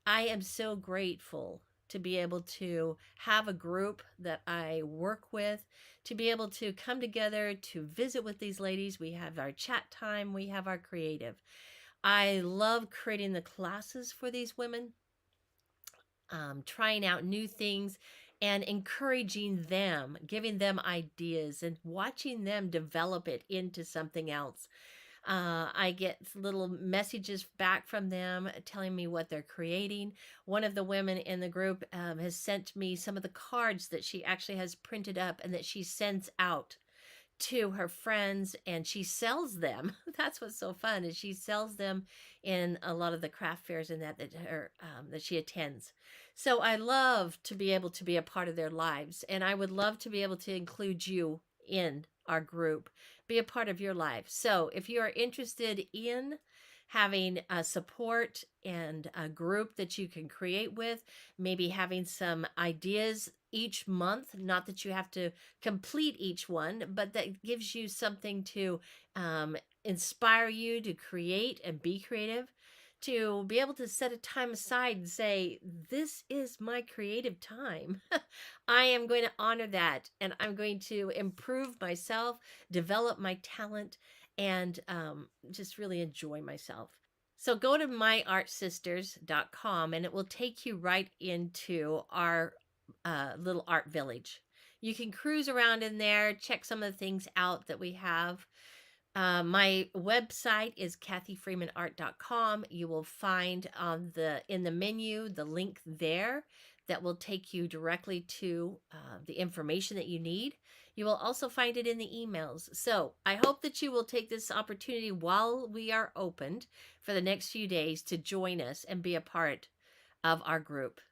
S1: I am so grateful to be able to have a group that I work with, to be able to come together to visit with these ladies. We have our chat time, we have our creative. I love creating the classes for these women, trying out new things and encouraging them, giving them ideas and watching them develop it into something else. I get little messages back from them telling me what they're creating. One of the women in the group has sent me some of the cards that she actually has printed up and that she sends out to her friends, and she sells them. That's what's so fun is she sells them in a lot of the craft fairs and that she attends. So I love to be able to be a part of their lives, and I would love to be able to include you in our group, be a part of your life. So if you are interested in having a support and a group that you can create with, maybe having some ideas each month, not that you have to complete each one, but that gives you something to inspire you to create and be creative, to be able to set a time aside and say, this is my creative time. I am going to honor that, and I'm going to improve myself, develop my talent, and just really enjoy myself. So go to myartsisters.com and it will take you right into our little art village. You can cruise around in there, check some of the things out that we have. My website is kathyfreemanart.com. You will find on in the menu the link there that will take you directly to the information that you need. You will also find it in the emails. So I hope that you will take this opportunity while we are opened for the next few days to join us and be a part of our group.